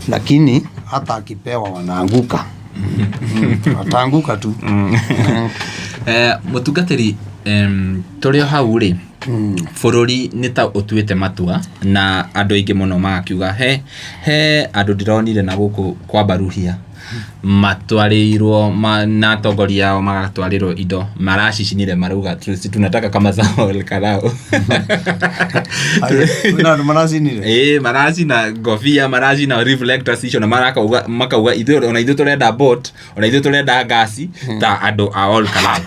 lakini hata akipewa wanaanguka wataanguka tu mutungatiri Tũrĩ hau rĩ bũrũri nĩ ta ũtuĩte matua na andũ aingĩ mũno magakiuga he andũ ndironire na gũkũ kwa Baruhia matwarĩirwo na atongoria ao magatwarĩrwo indo maracicinire marauga tunataka kama za Olkarao maracina ngobia maracina reflectors icio na makauga ithuĩ tũrenda boat ona ithuĩ tũrenda gasi ta andũ a Olkarao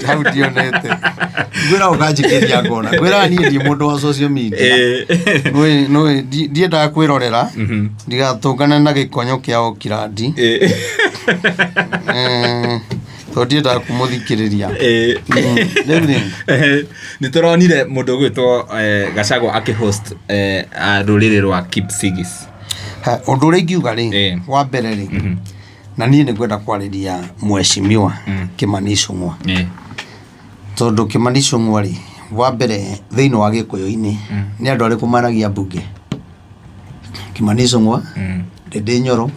hau ndionete ngwĩra ũkanjĩkĩria ngona ngwĩra niĩ ndĩ mũndũ wa social media no ndiendaga kwĩrorera ndigatũngane na gĩkonyo kĩa Okirandi to ndiendaga kũmũthikĩrĩria nĩ tũronire mũndũ gwĩtwo Gachagua akĩhost rũrĩrĩ rwa Kipsigis ũndũ ũrĩa ingiuga rĩ wa mbere rĩ na niĩ nĩ ngwenda kwarĩria mheshimiwa Kimani Ichung'wa tondũ Kimani Ichung'wa rĩ wa mbere thĩinĩ wa Gĩkũyũ-inĩ nĩ andũ arĩkũ maragia mbunge Kimani Ichung'wa Ndindi Nyoro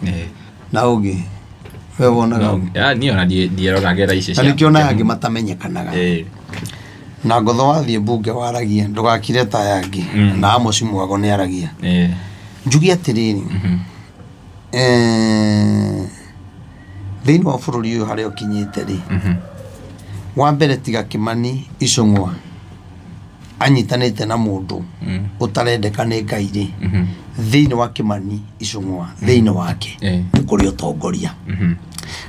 na ũngĩ we wonaga niĩ ona ndierora gera icio cia nĩkĩo angĩ matamenyekanaga na ngotho wathiĩ mbunge waragia ndũgakire ta yangi na Amos Mwago nĩ aragia njugi atĩrĩrĩ thĩinĩ wa bũrũri ũyũ harĩa ũkinyĩte rĩ wa mbere tiga Kimani Ichung'wa anyitanĩte na mũndũ ũtarendeka nĩ Ngai rĩ thĩinĩ wa Kimani Ichung'wa thĩinĩ wake nĩ kũrĩ ũtongoria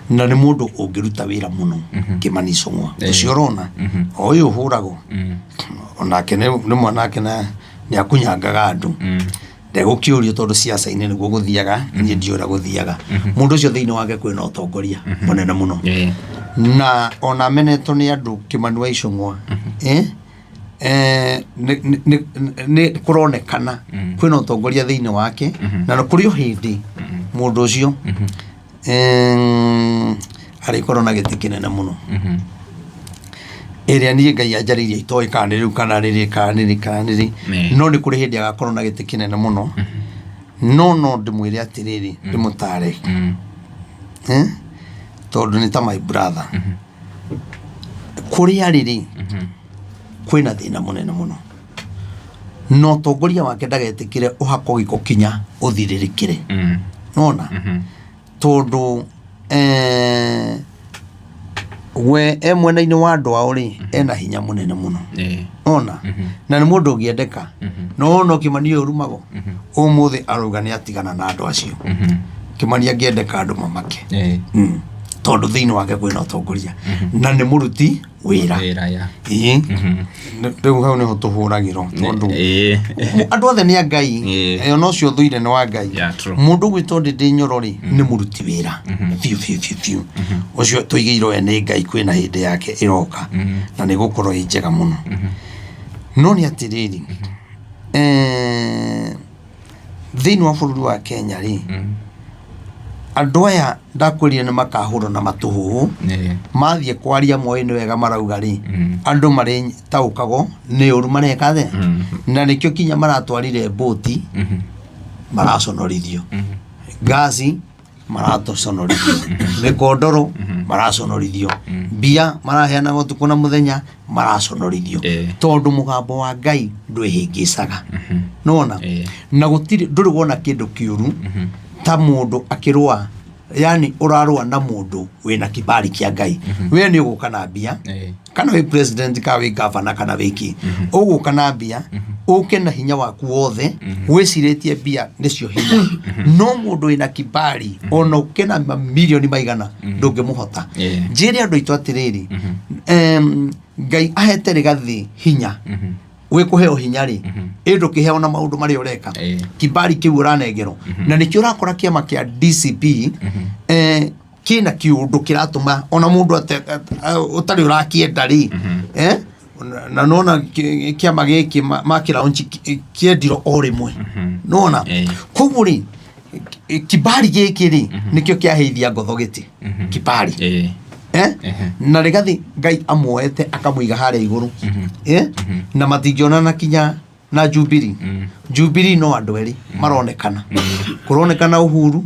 na nĩ mũndũ ũngĩruta wĩra mũno Kimani Ichung'wa ũcio ũrona o ũyũ ũhũragwo onake nĩ mwanake na nĩ akunyangaga andũ ndegũkĩũrio tondũ ciaca-inĩ nĩguo gũthiaga niĩ ndiũra gũthiaga mũndũ ũcio thĩinĩ wake kwĩna ũtongoria mũnene mũno na ona menetwo nĩ andũ Kimani wa Ichung'wa nĩ kũronekana kwĩna ũtongoria thĩinĩ wake na kũrĩ o hĩndĩ mũndũ ũcio arĩkorwo na gĩtĩ kĩnene mũno ĩrĩa niĩ Ngai anjarĩirie itoĩ kana rĩu kana rĩrĩ no nĩ kũrĩ hĩndĩ agakorwo na gĩtĩ kĩnene mũno no ndĩmwĩre atĩrĩrĩ ndĩmũtare tondũ nĩ ta my brother kũrĩ arĩrĩ kwĩna thĩna mũnene mũno no ũtongoria wake ndagetĩkĩre ũhakwo gĩko kinya ũthirĩrĩkĩre nona tondũ we mwena-inĩ wa andũ ao rĩ ena hinya mũnene mũno nona na nĩ mũndũ ũngĩendeka no Kimani ũyũ rumago ũmũthĩ arauga nĩ atigana na andũ acio Kimani angĩendeka andũ mamake tondũ thĩinĩ wake kwĩna ũtongoria na nĩ mũruti wĩra rĩu hau nĩho tũhũragĩrwo tondũ andũ othe nĩ a Ngai ona ũcio ũthũire nĩ wa Ngai mũndũ gwĩtwo Ndindi Nyoro rĩ nĩ mũruti wĩra biũ ũcio tũigĩirwo we nĩ Ngai kwĩna hĩndĩ yake ĩroka na nĩ gũkorwo ĩ njega mũno no nĩ atĩrĩrĩ thĩinĩ wa bũrũri wa Kenya rĩ andũ aya ndakwĩrire nĩ makahũrwo na matũhũhũ mathiĩ kwaria moĩ nĩ wega marauga rĩ andũ marĩ taũkagwo nĩ ũru mareka the na nĩkĩo kinya maratwarire boti maraconorithio gasi maratoconorithio gĩkondoro maraconorithio mbia maraheana ũtukũ na mũthenya maraconorithio tondũ mũgambo wa Ngai ndwĩhĩngĩcaga nona na gũtirĩ ndũrĩ wona kĩndũ kĩũru ta mũndũ akĩrũa yani ũrarũa na mũndũ wĩna kibali kĩa Ngai we nĩ ũgũka na mbia kana wĩ president kana wĩ governor kana wĩki ũgũka na mbia ũke na hinya waku wothe wĩcirĩtie mbia nĩcio hinya no mũndũ wĩna kibali ona ũke na mamirioni maigana ndũngĩmũhota njĩre andũ aitũ atĩrĩrĩ Ngai ahete rĩgathĩ hinya wĩkũheo hinya rĩ ĩndũ kĩheo na maũndũ marĩa ũreka kibali kĩu ũranengerwo na nĩkĩo ũrakora kĩama kĩa DCP kĩna kĩũndũ kĩratũma ona mũndũ ũtarĩ ũrakĩenda rĩ na nona kĩama gĩkĩ makĩraunchi kĩendirwo o rĩmwe nona koguo rĩ kibali gĩkĩ rĩ nĩkĩo kĩaheithia ngotho gĩtĩ kibali na rĩgathĩ Ngai amuoete akamũiga harĩa igũrũ na matingĩonana kinya na Jubilee no andũ erĩ maronekana kũronekana Uhuru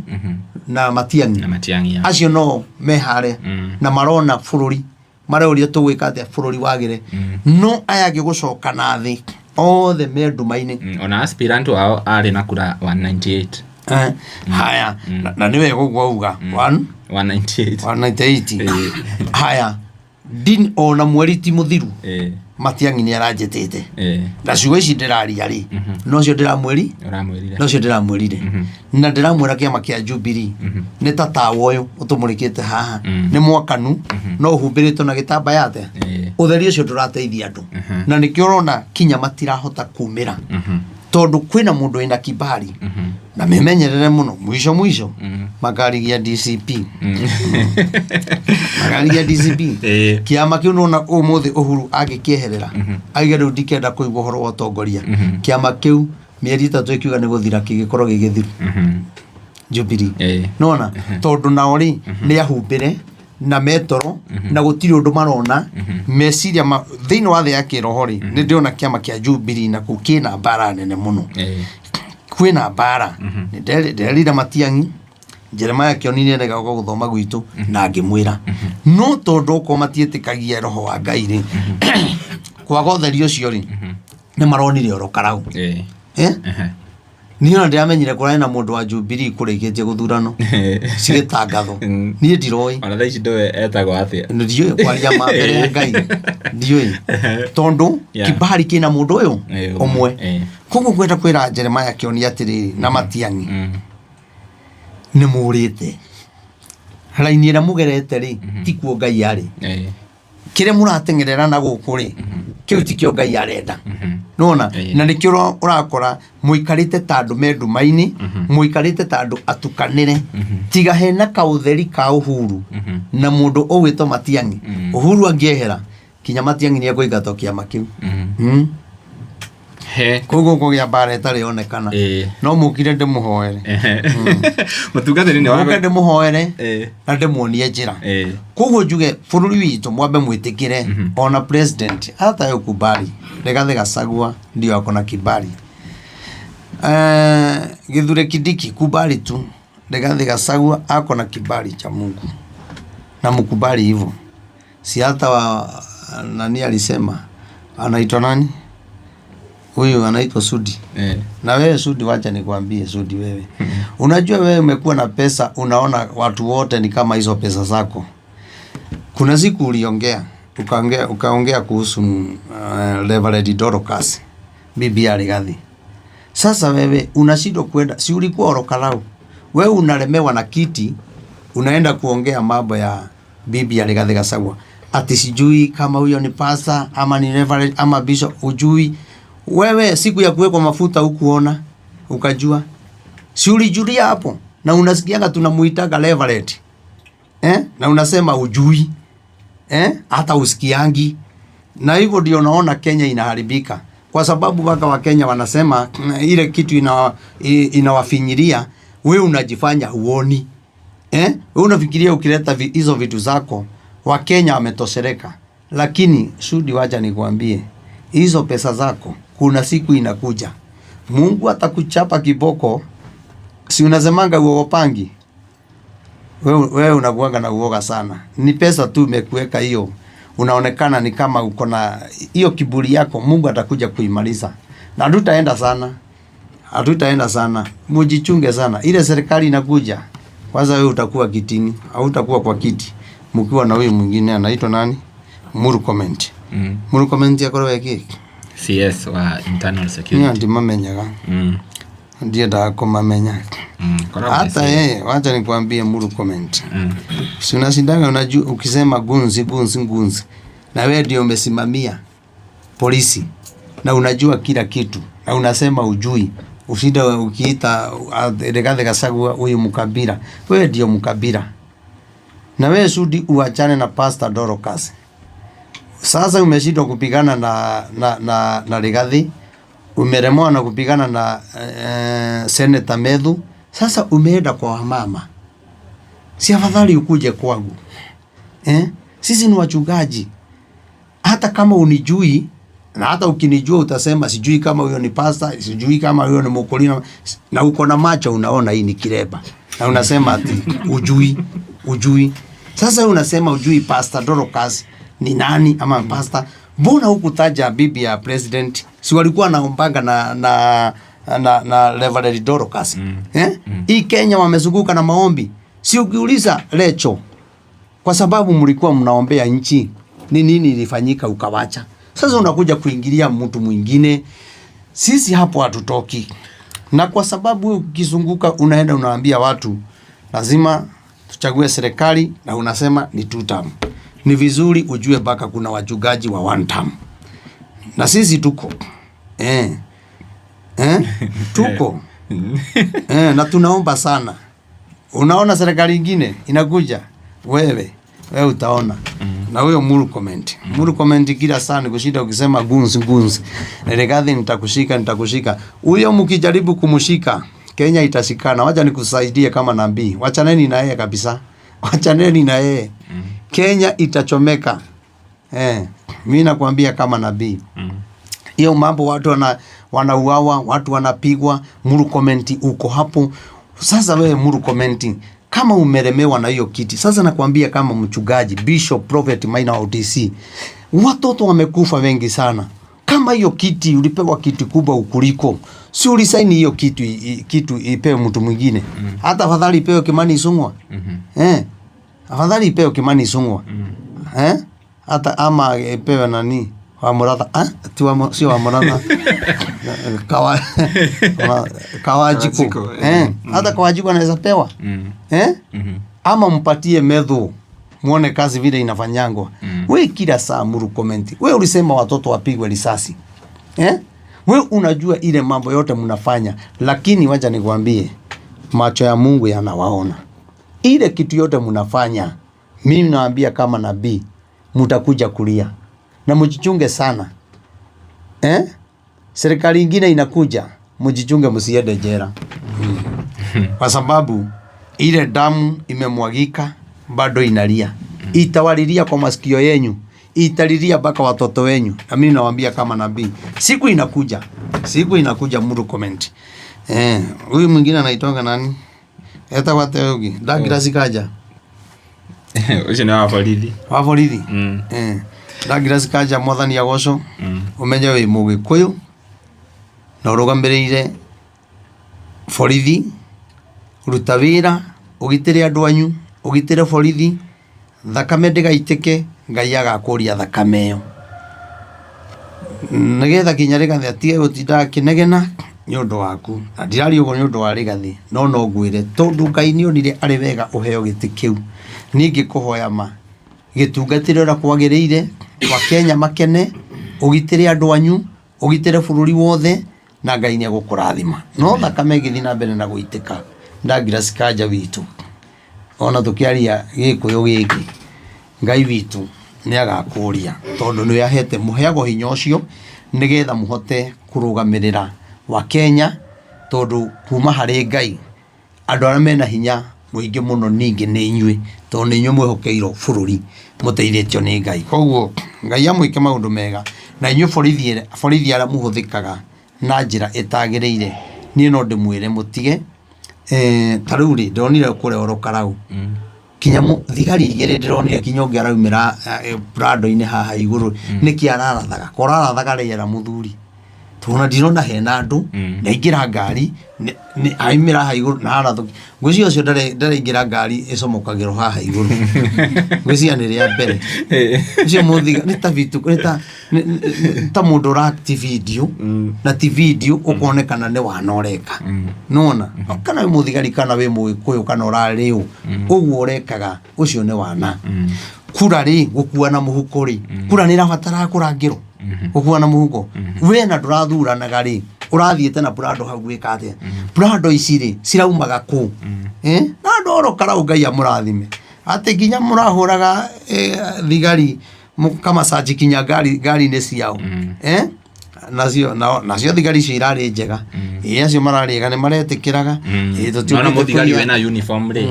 na Matiang'i acio no me harĩa na marona bũrũri mara uria tugwika atia bururi wagire no aya gigucoka na thi othe mendumaini ona aspirant wao ari na kura 198 haya na niwe gugwauga 198 haya din ona mweri ti muthiru Matiang'i ni aranjetete na ciugo ici ndiraria ri no cio ndiramweri no cio ndiramwerire na ndiramwira kiama kia Jubilee ni tatawa uyu utumurikite haha ni mwakanu no uhumbiritwo na gitambaya ate utheri ucio ndurateithia andu na nikio urona kinya matirahota kumira tondu kwina mundu wina kibali na memenyerere muno mwisho magarigia DCP magarigia DCP kiama kiu nona umuthi Uhuru agikieherera aiga riu ndikenda kuigwa horo wa utongoria kiama kiu mieri 3 ikiuga ni guthira kigikorwo gigithiru Jubilee nona tondu nao ri ni ahumbire na metoro na gutiri undu marona meciria thiini wa thi ya kiroho ri ni ndiona kiama kia Jubilee na kukina bara nene muno kwina bara ni nderira Matiang'i Jeremiah Kĩoni nĩ ga guthoma gwitu na ngimwira no tondu ko matietikagia roho wa Ngai ri kwaga utheri ucio ri ni maronire oro karau niyo ndiamenyire kurana na mundu wa Jubilee kurikitie guthurano cigitangatho nie ndiroi ona thaici ndoe etagwo atia ndiyo kwaria ma mbere ya Ngai ndiyo tondu kibali kina mundu uyu umwe koguo kwenda kwira Jeremiah Kĩoni atiri na Matiang'i ni murite raini ira mugerete ri tikuo Ngai ari kire muratengerera na guku ri kiu tikio Ngai arenda nona na nikio urakora muikarite tandu mendumaini muikarite tandu atukanire tiga hena kautheri ka Uhuru na mundu owito Matiang'i Uhuru angiehera kinya Matiang'i ni akuigatwo kiama kiu koguo kugia bara itari onekana no mukire ndimuhoere mutungatiri ni wa ndimuhoere na ndimuonie njira koguo njuge bururi witu mwambe mwitikire ona president hata yokubali Rigathi Gachagua ndio akona kibali Githure Kindiki kubali tu Rigathi Gachagua akona kibali cha Mungu na mkubali hivyo si hata nani alisema anaitwa nani huyu anaitwa Sudi na wewe Sudi wacha nikwambie Sudi wewe unajua wewe umekuwa na pesa unaona watu wote ni kama hizo pesa zako kuna siku uliongea ukaongea kuhusu Reverend Dorcas bibi ya Rigathi sasa wewe unashindwa kwenda si ulikuwa Orokarau wewe unalemewa na kiti unaenda kuongea mambo ya bibi ya Rigathi Gachagua ati sijui kama huyo ni pastor ama ni Reverend ama bishop ujui wewe siku ya kuwekwa mafuta ukuona ukajua si ulijulia hapo na unasikianga tunamuitaga Reverend na unasema ujui hata usikiangi na hivyo ndio naona Kenya inaharibika kwa sababu waka wa Kenya wanasema ile kitu inawafinyiria wewe unajifanya uoni wewe unafikiria ukileta hizo vitu zako wa Kenya wametoshereka lakini Sudi wacha nikwambie hizo pesa zako kuna siku inakuja Mungu atakuchapa kiboko si unasemanga uogopangi wewe unakuanga na uoga sana ni pesa tu imekuweka hiyo unaonekana ni kama uko na hiyo kiburi yako Mungu atakuja kuimaliza na hatutaenda sana mujichunge sana ile serikali inakuja kwanza wewe utakuwa kitini au utakuwa kwa kiti mkiwa na wewe mwingine anaitwa nani Murkomen Murkomen yakoro weki CS wa internal security ndi mamenyaga ndiye ndako mamenya hata wacha nikwambie Murkomen si unashindanga unajua ukisema gunzi na wewe ndio umesimamia polisi na unajua kila kitu na unasema ujui ushinda ukiita Rigathi Gachagua huyu mkabila wewe ndio mkabila na wewe Sudi uachane na Pastor Dorcas sasa umeshindwa kupigana na Rigathi umeremwa na kupigana na Senator Medhu sasa umeenda kwa mama si afadhali ukuje kwangu sisi ni wachungaji hata kama unijui na hata ukinijua utasema sijui kama huyo ni pastor sijui kama huyo ni mkolina na uko na macho unaona hii ni kireba na unasema ati ujui sasa unasema ujui Pastor Dorcas ni nani ama pastor. Mbona hukutaja bibi ya president? Si walikuwa naombanga na Reverend Dorcas. Hii Kenya wamezunguka na maombi. Si ukiuliza Lecho, kwa sababu mlikuwa mnaombea nchi, ni nini ilifanyika ukawacha? Sasa unakuja kuingilia mtu mwingine. Sisi hapo hatutoki. Na kwa sababu ukizunguka unaenda unaambia watu lazima tuchague serikali na unasema ni 2 term. Ni vizuri ujue baka kuna wachungaji wa 1 term. Na sisi tuko. Tuko. Na tunaomba sana. Unaona serikali nyingine inakuja, wewe utaona. Na huyo Murkomen kila sana kushinda ukisema guns. Regadhi nitakushika. Huyo mkijaribu kumshika, Kenya itashikana. Wacha nikusaidie kama nabii. Wachaneni na yeye kabisa. Wachaneni na yeye. Kenya itachomeka. Mimi nakwambia kama nabii. Hiyo mambo watu wanauawa, watu wanapigwa, Murkomen uko hapo. Sasa wewe Murkomen kama umelemewa na hiyo kiti. Sasa nakwambia kama mchungaji, bishop, prophet, maina wa OTC. Watoto wamekufa wengi sana. Kama hiyo kiti ulipewa kiti kubwa ukuliko, si ulisaini hiyo kitu ipewe mtu mwingine. Hata afadhali ipewe Kimani Ichung'wah. Afadhali ipewe Kimani Ichung'wah. Hata ama ipewe nani? Wa Muratha, sio wa Muratha. Kawajiko. Hata Kawajiko anaweza pewa. Ama mpatie medho. Muone kazi vile inafanyangwa. Wewe kila saa Murkomen. Wewe ulisema watoto wapigwe risasi. Wewe unajua ile mambo yote mnafanya, lakini wacha nikwambie macho ya Mungu yanawaona. Ile kitu yote mnafanya, mimi naambia kama nabii, mtakuja kulia. Na mjichunge sana. Serikali nyingine inakuja, mjichunge msiende jela. Kwa sababu ile damu imemwagika bado inalia. Itawalilia kwa masikio yenu. Italilia mpaka watoto wenyu. Na mimi nawaambia kama nabii, siku inakuja Murkomen. Huyu mwingine anaitwa nani? Eta wateogi. Douglas Kanja. Ucio ni wa borithi. Douglas Kanja mwathani agoco. Umenye wi Mugikuyu. Na urugamiriire borithi, ruta wira, ugitire andu anyu, ugitire borithi, thakame ndigaitike, Ngai agakuria thakame yo. Nigetha kinya rigathi atige gutinda kinegena ni undu waku. Na ndirari ugo ni undu wa rigathi, no ngwire tondu Ngai ni onire ari wega uheo giti kiu. Ningi kuhoya ma gitungatire ura kwagiriire kwa Kenya makene, ugitire andu anyu, ugitire bururi wothe, na Ngai ni agukurathima. No thakame githi na mbere na guitika. Douglas Kanja witu. Ona tukiaria Gikuyu giki, Ngai witu ni agakuria tondu ni ahete muheago hinya ucio nigetha muhote kurugamirira wa Kenya, tondu kuma hari Ngai andu ara mena hinya muingi muno ningi ni inyui, tondu inyui mwehokeirwo bururi muteithitio ni Ngai. Koguo Ngai amwike maundu mega, na inyui borithi ara muhuthikaga na njira itagiriire, ni no ndimwire mutige. Taruri ndonire kure orokarau kinya thigari igere ndironire kinya ungi araumira Prado-ini haha iguru niki ararathaga korarathaga rĩera muthuri tuna ndirona hena andu na ingira ngari ni aimira haha iguru na arathuki ngwici ucio ndaraingira ngari icomokagiro haha iguru ngwici ni ria mbere ucio muthiga ni ta vitu ni ta mundu ract video na ti video ukonekana ni wanoreka nona kana muthigari kana we Mugikuyu kana urariu uguo urekaga ucio ni wana kura ri gukua na muhuko ri kura ni rabatara kurangiro gukua na muhuko we na ndurathuranaga ri urathiete na Prado hau gwika atia Prado ici ri ciraumaga ku na ndoro karau Ngai amurathime ati ginya murahuraga thigari kama saji kinya gari ni ciao nacio thigari cio irari njega acio marariga ni maretikiraga nona muthigari wena uniform ri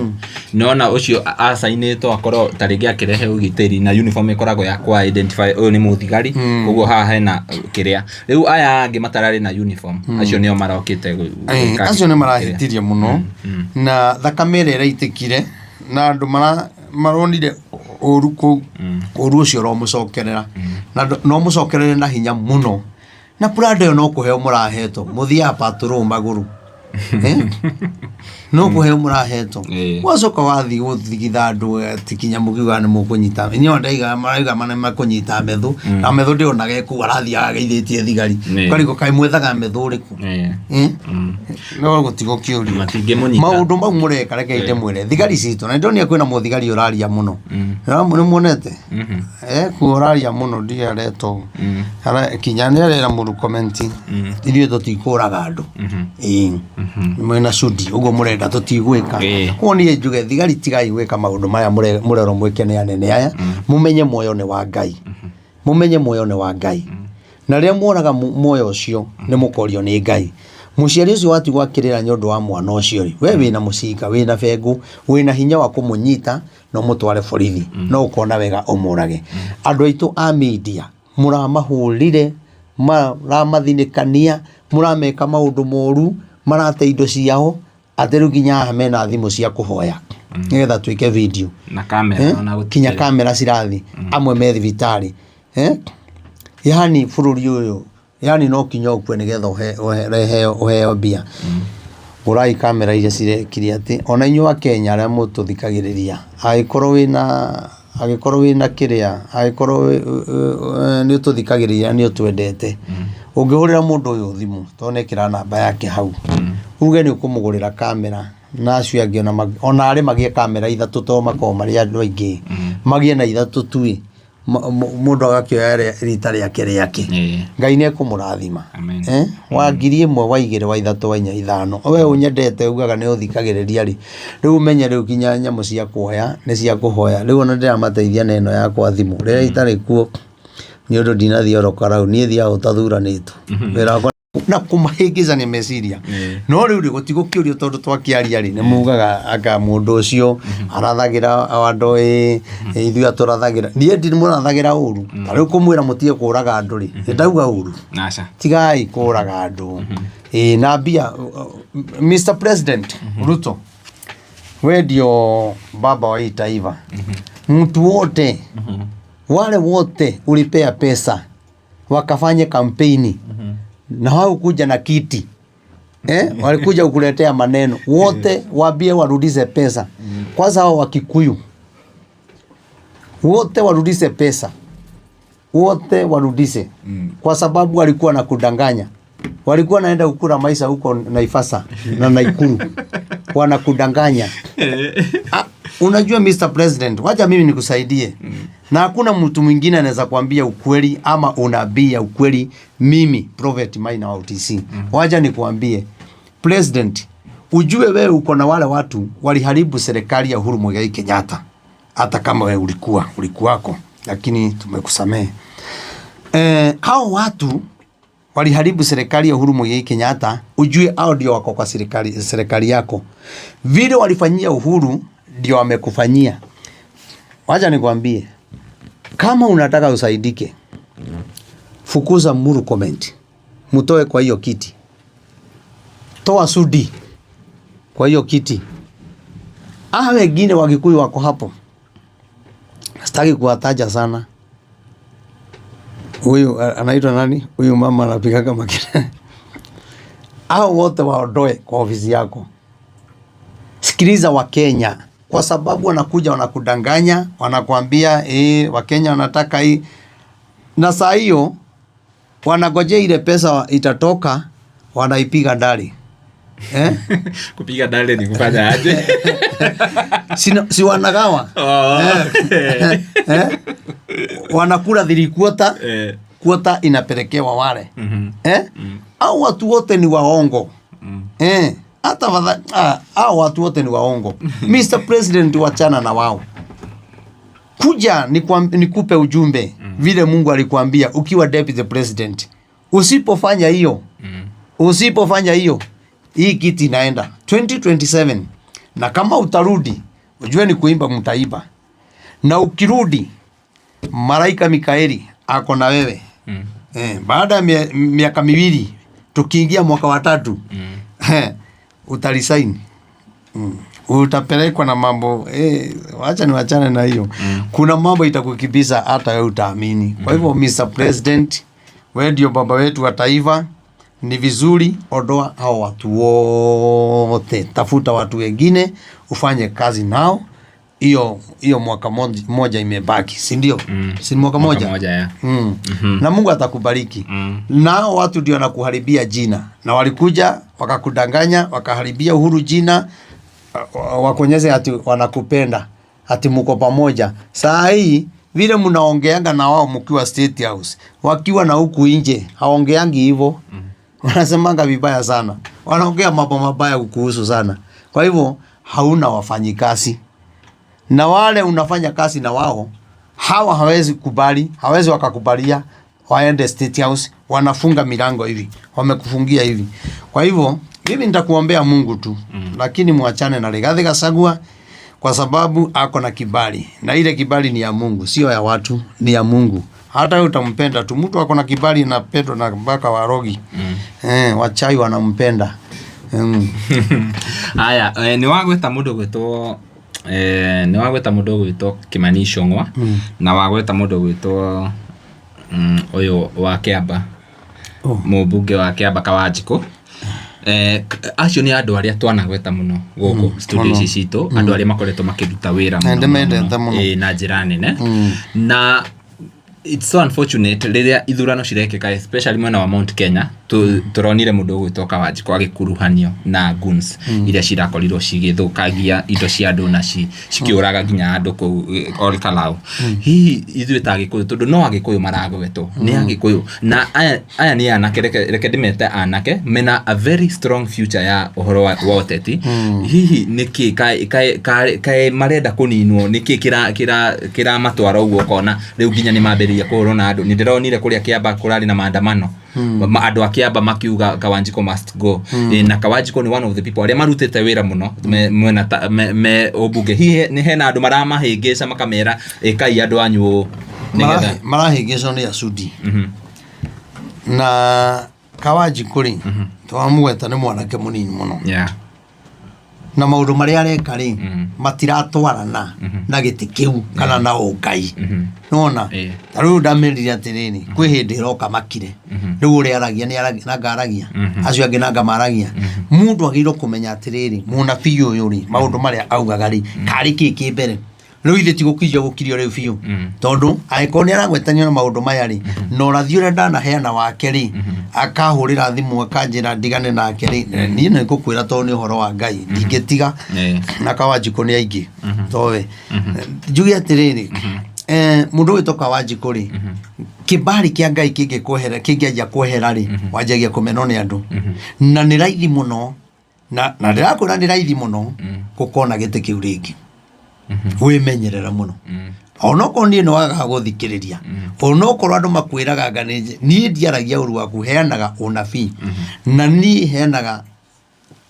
nona ucio asainitwo akorwo taringi akirehe ugitiri na uniform ikoragwo ya kwa identify uyu ni muthigari koguo haha hena kiria riu aya angi matarari na uniform acio nio marokite acio ni marahitirie muno na thakame ira itikire na andu maronire oruko orucio ro mucokerera na no mucokerere na hinya muno na prado no kuheo muraheto muthia patro maguru no kuheo muraheto wacoka wathi guthigitha andu tikinya mugiuga ni mukunyita inyo ndaiga maraiga mana makunyita methu na methu ndionage ku arathi ageithitie thigari kariko kai mwethaga methu uriku no gutigo kiuri matinge munyita maundu mau mureka rekeite mwire thigari citu na ndonia kwina muthigari uraria muno ni muonete ku uraria muno ndia reto ara kinyane rera muru comment ithio tutikuraga andu mwena shudi ugo murenda tutigwika woni njuge thigari tigai gwika maundu maya murero mwike ne anene aya mumenye moyo ne wa Ngai mumenye moyo ne wa Ngai na ria muonaga moyo ucio ne mukorio ni Ngai muciari ucio watigwa kirira nyondo wa mwana ucio ri we wina mucika wina bengu wina hinya wa kumunyita no mutware borithi no ukona wega umurage andu aitu a media muramahurire maramathinikania murameka maundu moru marate indo ciao ateru ginya mena thimu cia kuhoya nigetha twike video na kamera na kinya kamera cirathi amwe me thibitari yani bururi uyu yani no kinya ukwe nigetha uheo bia urai kamera iria cirekiria ati ona inyu Kenya aria mututhikagiriria agikorwo wina kiria agikorwo ni ututhikagiriria ni utwendete ungihurira mundu uyu thimu tonekira namba yake hau uge ni ukumugurira kamera na acio angi ona ari magie kamera ithatu to mako mari andu aingi magie na ithatu tui mundu agakioya rita riake Ngai ni ekumurathima wa ngiri imwe wa igire wa ithatu wa inya ithano we unyendete ugaga ni uthikagiriria ri riu menye riu kinya nyamu cia kuhoya ni cia kuhoya riu ona ndiramateithia neno yakwa thimu rira itari kuo ni undu ndinathioroka ni thia utathuranitwo wira na kumahingiza ni meciria no riu ri gutigukiorio tondu twakiaria ri ni mugaga aka mundu ucio arathagira andu ithu aturathagira nie ndi murathagira uru riu kumwira mutie kuraga andu ri ndauga uru acha tigai kuraga andu na bia Mr President Ruto we ndio baba wa hii taifa mtu wote wale wote ulipea pesa wakafanye kampeni na hao kuja na kiti walikuja kukuletea maneno wote waambie warudishe pesa kwanza hao Wakikuyu wote warudishe pesa wote warudishe kwa sababu walikuwa na kudanganya walikuwa naenda kukula maisha huko Naivasha na Naikuru wanakudanganya unajua Mr President wacha mimi nikusaidie na hakuna mtu mwingine anaweza kuambia ukweli ama unabii ya ukweli mimi Prophet Maina wa UTC wacha nikuambie President ujue wewe uko na wale watu waliharibu serikali ya Uhuru Muigai Kenyatta hata kama wewe ulikuwako lakini tumekusamehe hao watu waliharibu serikali ya Uhuru Muigai Kenyatta ujue hao ndio wako kwa serikali yako vile walifanyia Uhuru ndio wamekufanyia wacha nikwambie kama unataka usaidike fukuza Muru comment mutoe kwa hiyo kiti toa Sudi kwa hiyo kiti wengine Wakikuyu wako hapo sitaki kuwataja sana huyu anaitwa nani huyu mama anapiga kama kile wote waondoe kwa ofisi yako sikiliza Wakenya kwa sababu wanakuja wanakudanganya wanakuambia Wakenya wanataka hii na saa hiyo wanagojea ile pesa itatoka wanaipiga ndali kupiga ndali ni kufanya aje si wanagawa wanakula 3/4 kwota inapelekewa wale au watu wote ni waongo hata watu wote ni waongo Mr President wachana na wao kuja nikupe ujumbe vile Mungu alikuambia ukiwa deputy president usipofanya hiyo hii kiti inaenda 2027 na kama utarudi ujue ni kuimba mtaiba na ukirudi Malaika Mikaeli ako na wewe baada ya miaka 2 tukiingia mwaka wa 3 utalisaini utapelekwa na mambo wacha niwachane na hiyo. Kuna mambo itakukibisa hata wewe utaamini. Kwa hivyo Mr. President, wewe ndio baba wetu wa taifa, ni vizuri ondoa hao watu wote, tafuta watu wengine ufanye kazi nao. Hiyo mwaka moja imebaki, si ndio? Si mwaka moja ya. Na Mungu atakubariki. Nao watu ndio wanakuharibia jina, na walikuja wakakudanganya, wakaharibia Uhuru jina, wakonyeze ati wanakupenda, ati mko pamoja. Saa hii vile mnaongeanga na wao mkiwa State House, wakiwa na huku nje haongeangi hivyo. Wanasemanga vibaya sana, wanaongea mambo mabaya kukuhusu sana. Kwa hivyo hauna wafanyikazi, na wale unafanya kazi na wao hawa hawezi kubali, hawezi wakakubalia waende State House, wanafunga milango hivi, wamekufungia hivi. Kwa hivyo mimi nitakuombea Mungu tu, lakini muachane na Rigathi Gachagua kwa sababu ako na kibali, na ile kibali ni ya Mungu, sio ya watu, ni ya Mungu. Hata wewe utampenda tu, mtu ako na kibali na Petro na mpaka warogi wachai wanampenda. Haya, ni wagweta mundu gwitwo Kimani Ichung'wa na wagweta mundu gwitwo uyu wa Kiamba, mubunge wa Kiamba Kawanjiku. Acio ni andu aria twanagweta muno guku studio ici citu, andu aria makoretwo makiruta wira muno na njira nene. Na it's so unfortunate riria ithurano cirekeka, especially mwena wa Mount Kenya, turonire mundu gwitwo Kawanjiku agikuruhanio na goons iria cirakorirwo cigithukagia indo cia andu na cikiuraga nginya andu ku Olkalau. Hihi ithuĩ ta Agĩkũyũ, tondu no Agĩkũyũ maragwetwo ni Agĩkũyũ, na aya ni anake, reke ndimete anake mena a very strong future ya uhoro wa ũteti. Hihi niki kai marenda kuninwo, niki kira matwara uguo kona riu nginya ni mambĩrĩria kũhũrwo na andu. Ni ndironire kuria Kiamba kurari na maandamano, andu a Kiamba makiuga Kawanjiku must go. Na Kawanjiku ni one of the people aria marutite wira muno mwena me obunge. Hihi ni hena andu maramahĩngĩca makamera kai andu anyu nigetha marahĩngĩcwo ni acudi. Na Kawanjiku ri twamugweta ni mwanake munini muno, na maundu maria areka ri matiratwarana na giti kiu kana na ungai. Nona riu ndamerire atiriri kwi hindi iroka makire, riu uri aragia ni aragia, acio angi nanga maragia. Mundu agirwo kumenya atiriri munabii uyu ri maundu maria augaga ri kari kiki mbere riu ithe tigukijia gukirio riu biu, tondu aiko ni aragwetanio na maundu maya ri no rathi ure ndanaheana wake ri akahurira thimu akanjira ndigane nake ri ni nikukwira to ni uhoro wa Ngai ndingetiga na Kawanjiku ni aingi towe njugi atiriri mundu wito Kawanjiku ri kibali kia Ngai kingianjia kwehera ri wanjagia kumenwo ni andu, na ni raithi muno na ndirakura ni raithi muno gukona gite kiu ringi wimenyerera muno. Onoko ni no waga guthikiriria, onoko andu makwiraga ngane ni ndiaragia uru waku heanaga unabii, na ni heanaga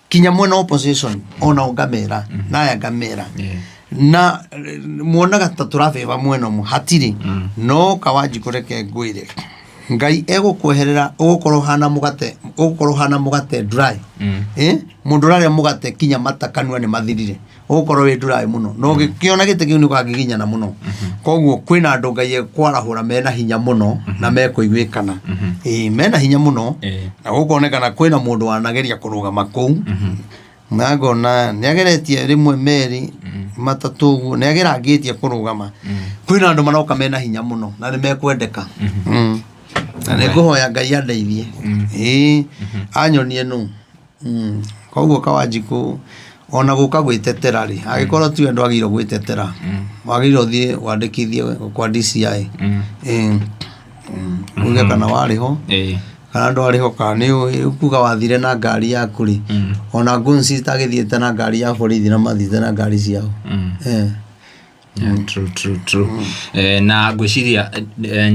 kinya mwena opposition ona ungamera na ngamera na muonaga ta turafeva mwena mu hatiri. No Kawanjiku reke ngwire Ngai egukweherera ugukorwo hana mugate dry. Mundu raria mugate kinya matakanua ni mathirire, ugukorwo wi dry muno, no gikiona gite kiu ni kwagiginyana muno. Koguo kwina andu Ngai ekwarahura mena hinya muno na mekuiguikana mena hinya muno, na gukonekana kwina mundu wanageria kurugama kou na ngona niageretie rimwe meri matatu niagerangitie kurugama. Kwina andu manoka mena hinya muno na ni mekwendeka. Na niguhoya Ngai andeithie anyonie nu. Koguo Kawanjiku ona guka gwitetera ri agikorwo tu endo agiro gwitetera wagiro thie wandikithie kwa DCI uge kana wariho kana ndo ariho kana ni ukuga wathire na ngari yaku ri ona gunsi tagithiete na ngari ya borithi na mathite na ngari ciao. True. Na gwiciria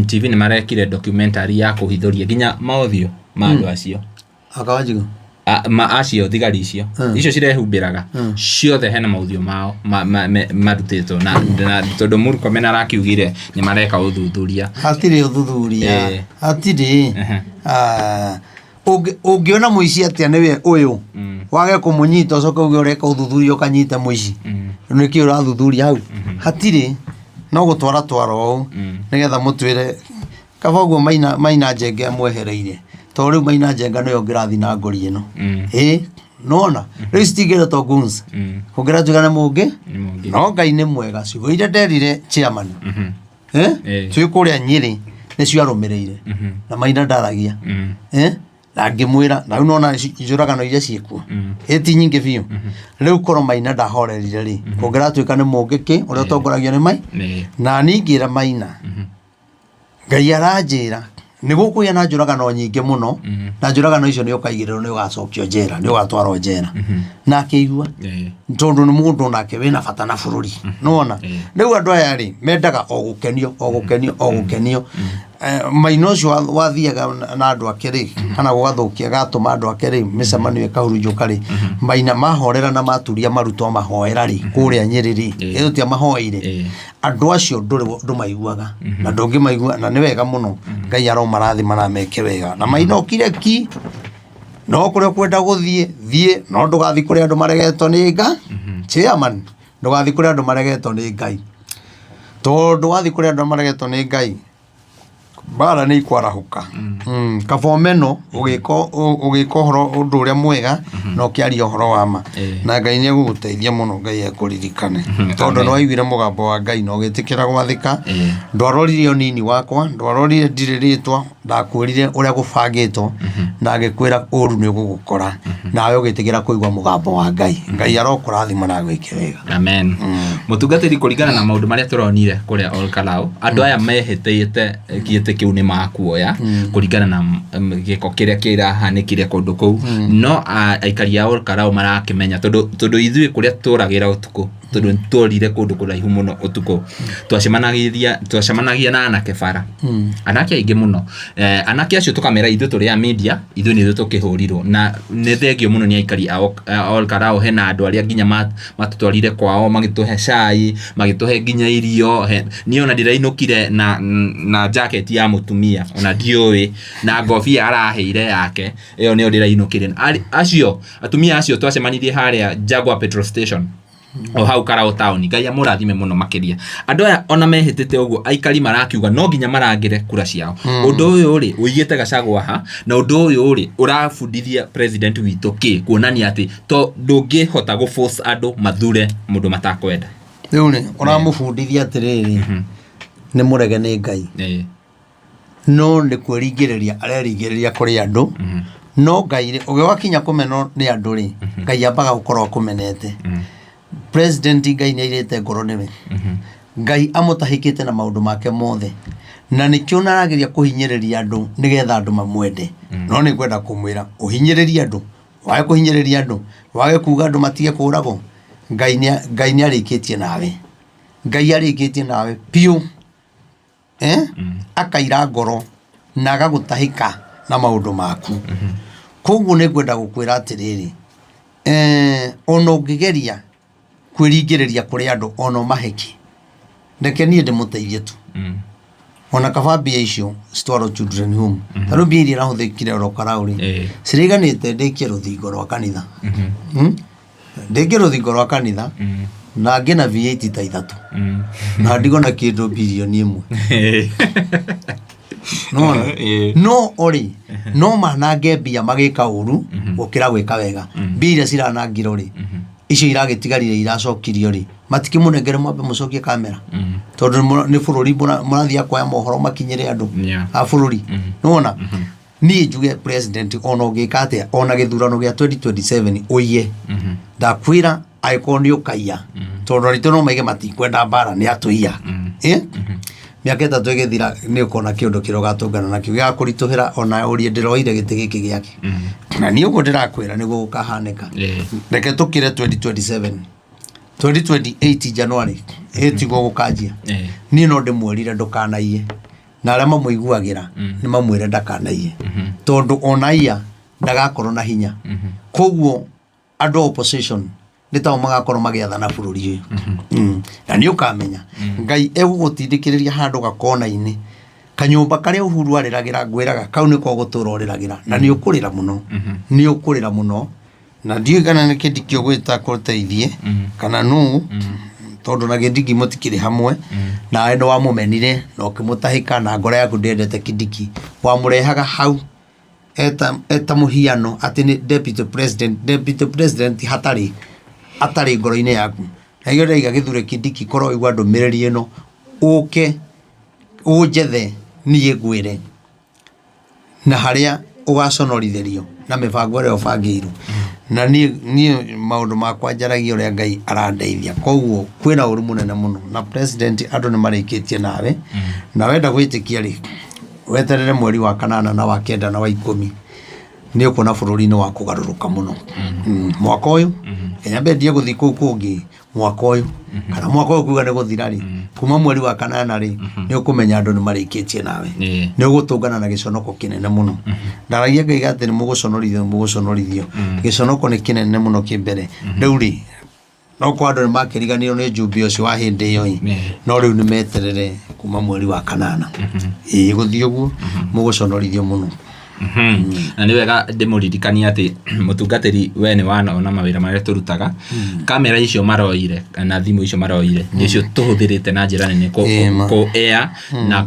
TV ni marekire documentary ya kuhithuria nginya maothio ma andu acio Kawanjiku acio thigari icio cirehumbiraga ciothe hena maũthio mao marutĩtwo na tondu Murkomen arakiugire ni mareka uthuthuria. Hatiri uthuthuria hatiri ungiona muici atia niwe uyu wage kumunyita ucoke uge ureka uthuthuria ukanyite muici niki urathuthuria hau hatiri no gutwara twaro nigetha mutwire kaboguo maina njenge mwehereire to riu maina njenga niyo ngirathi na ngori ino nona riu citingire to guns kugira njugana mungi no Ngai ni mwega ciugo ire nderire chairman twi kuria Nyeri nicio arumireire na maina ndaragia na ngimwira na riu nona njuragano iria ciekuo ti nyingi biu riu koro maina ndahorerire ri kugira twika ni mungi ki uria tongoragio ni mai na ningira maina Ngai aranjira ni gukuya na njuragano nyingi muno na njuragano icio ni ukaigiriro ni ugacokio njera ni ugatwarwo njera na akigua tondu ni mundu nake wina bata na bururi nona riu andu aya ri mendaga ogukenio maina ucio wathiaga na andu akiri kana guthukia gatuma andu akiri micemanio ikahurunjuka ri maina mahorera na maturia maruto mahoera ri kuria Nyeri ri etutia mahoire andu acio ndumaiguaga na ndungimaigua na ni wega muno Ngai aromarathima na meke wega na maina okire ki no kuria kwenda guthie no ndugathi kuria andu maregetwo ni Ngai chairman ndugathi kuria andu maregetwo ni Ngai tondu wathi kuria andu maregetwo ni Ngai bara ni kwarahuka kabomeno ugiko horo undu uria mwega no kiaria horo wa ma na Ngai ni guguteithia muno Ngai akuririkane tondu no aiguire mugambo wa Ngai no gitikira gwathika ndwarorire nini wakwa ndwarorire ndiriritwa ndakwirire uria gubangitwo na gikwira uru ni gugukora nawe ugitikira kuigwa mugambo wa Ngai Ngai arokurathima na gwike wega amen mutungatiri kuringana na maundu maria turonire kuria Olkalau andu aya meheteite kiete kiu ni makuoya kuringana na giko kiria kirahanikire kundu kou no aikari a Olkalau marakimenya tondu ithui kuria turagira utuku tondu tworire kundu kuraihu muno utuku twacemanagia na anake bara anake aingi muno anake acio tukamera ithu turi a media ithu ni tukihurirwo na ni thengio muno ni aikari a Olkalau hena andu aria nginya matutwarire kwao magituhe cai magituhe nginya irio ni ona ndirainukire na jacket ya mutumia ona ndioi na ngofia araheire yake iyo ni ndirainukire acio atumia acio twacemanirie haria Jaguar petrol station o hau Karau town Ngai amurathime muno makiria andu aya ona mehitite uguo aikari marakiuga no nginya marangire kura ciao undu uyu ri uigite Gachagua ha na undu uyu ri urafundithia president witu ki kuonania ati to ndungihota go force andu mathure mundu matakwenda riu ni uramufundithia atiriri ni murege ni Ngai no ni kwiringiriria areringiria kuri andu no Ngai ri ugiwakinya kumeno ni andu ri Ngai ambaga gukorwo kumenete president Ngai ni airete ngoro niwe Ngai amutahikite na maundu make mothe na nikio narageria kuhinyiriria andu nigetha andu mamwende no ni kwenda kumwira uhinyiriria andu wage kuhinyiriria andu wage kuga andu matige kurago Ngai ni arikitie nawe Ngai arikitie nawe piu akaira ngoro na agagutahika na maundu maku koguo ni kwenda gukwira atiriri ono ngigeria kwiringiriria kuri andu ono maheki ndeke nie ndimuteithie tu ona kabambia icio stwaro children home taru biri rahuthikire Olkalau ri ciriganite ndikie ruthingo rwa kanitha ndikie ruthingo rwa kanitha na ngena V8 ta ithatu na ndigona kindu bilioni imwe no ori no manange mbia magika uru gukira gwika wega mbia ciranangiro ri icio iragitigarire iracokirio ri matikimunengere mwambe mucokie kamera tondu ni bururi murathia kwa mohoro makinyire andu a bururi nona ni njuge president ono gikate ona githurano gia 2027 oiye ndakwira aikoni ukaiya tondu rito no maige matikwenda bara ni atuia miaka itatu igithira ni ukona kiundu kirogatungana nakio gia kurituhira ona urie ndiroire giti giki giake na ni ugo ndirakwira ni gukahanika reke tukire 2028 January etigo gukajia ni no ndimwerire ndukanaiye na aria mamuiguagira ni mamwire ndakanaie tondu onaia ndagakorwo na hinya koguo andu opposition nitao magakorwo magiathana bururi uyu na ni ukamenya Ngai egugutindikiriria handu gakona-ini kanyumba karia Uhuru ariragira ngwiraga kau niko gutura uriragira na ni ukurira muno na ndiũ kana nĩ Kindiki ũgwĩta kũteithie kana nũ tondũ na Kindiki mũtikĩrĩ hamwe na endo wa mũmenire na ũkĩmũtahĩka na ngoro yaku ndendete Kindiki wamũrehaga hau eta mũhiano atĩ nĩ deputy president hatarĩ ngoro-inĩ yaku na hiyo ndaiga gĩthure Kindiki korwo igua ndũmĩrĩri ĩno ũke ũnjethe niĩ ngwĩre na harĩa ũgaconorithirio na mĩbango ĩrĩa ũbangĩirwo na niĩ maũndũ makwa njaragia ũrĩa Ngai arandeithia koguo kwĩna ũru mũnene mũno na president andũ nĩ marĩkĩtie nawe na wenda gwĩtĩkia rĩ weterere mweri wa 8 na wa 9 na wa 10 nĩ ũkuona bũrũri-inĩ wa kũgarũrũka mũno mwaka ũyũ nyambĩtie gũthiĩ kũu kũngĩ mwaka ũyũ kana mwaka ũyũ kuga nĩ gũthira rĩ kuma mweri wa 8 rĩ nĩ ũkũmenya andũ nĩ marĩkĩtie nawe nĩ ũgũtũngana na gĩconoko kĩnene mũno ndaragia Ngai atĩ nĩ mũgũconorithio gĩconoko nĩ kĩnene mũno kĩmbere rĩu rĩ no kwa andũ nĩ makĩriganĩrwo nĩ Njumbi ũcio wa hĩndĩ ĩyo no rĩu nĩ meterere kuma mweri wa 8 gũthiĩ ũguo mũgũconorithio mũno na nĩ wega ndĩmũririkania atĩ mũtungatĩri we nĩ wanaona mawĩra marĩa tũrutaga kamera icio maroire na thimũ icio maroire nĩcio tũhũthĩrĩte na njĩra nene ku-air na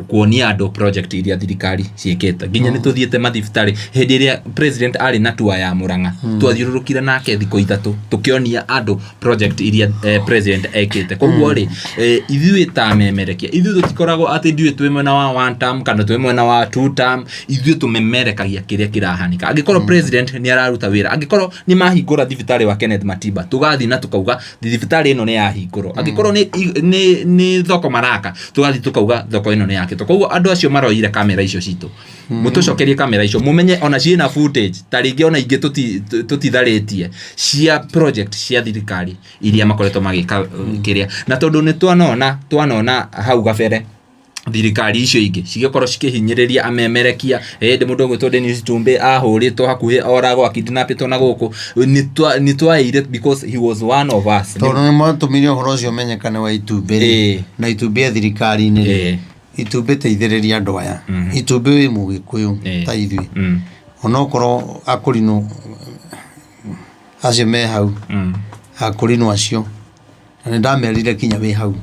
kuonia andũ project iria thirikari ciĩkĩte nginya nĩ tũthiĩte mathibitarĩ hĩndĩ ĩrĩa president arĩ na tour ya Mũrang'a twathiũrũrũkire nake thikũ ithatũ tũkĩonia andũ project iria president ekĩte koguo rĩ ithuĩ ta memerekia ithuĩ tũtikoragwo atĩ ithuĩ twĩ mwena wa one term kana twĩ mwena wa two term ithuĩ memerekagia kĩrĩa kĩrahanika angĩkorwo president nĩ araruta wĩra angĩkorwo nĩ mahingũra thibitarĩ wa Kenneth Matiba tũgathiĩ na tũkauga thibitarĩ ĩno nĩ yahingũrwo angĩkorwo nĩ thoko maraka tũgathiĩ tũkauga thoko ĩno nĩ yakĩtwo koguo andũ acio maroire kamera icio citũ mũtũcokerie kamera icio mũmenye ona ciĩna footage ta rĩngĩ ona ingĩ tũtitharĩtie cia project cia thirikari iria makoretwo magĩka kĩrĩa na tondũ nĩ twanona hau gabere thirikari icio ingĩ cigĩkorwo cikĩhinyĩrĩria amemerekia ndĩ mũndũ ũgwĩtwo Dennis Tumbe ahũrĩtwo hakuhĩ oragwo akidnapĩtwo na gũkũ nĩ twaĩire because he was one of us tondũ nĩ matũmire ũhoro ũcio ũmenyekane wa Itumbĩ na Itumbĩ thirikari-inĩ Itumbĩ teithĩrĩria andũ aya Itumbĩ wĩ Mũgĩkũyũ ta ithuĩ onokorwo akũrinũ acio me hau akũrinũ acio na nĩ ndamerire kinya wĩ hau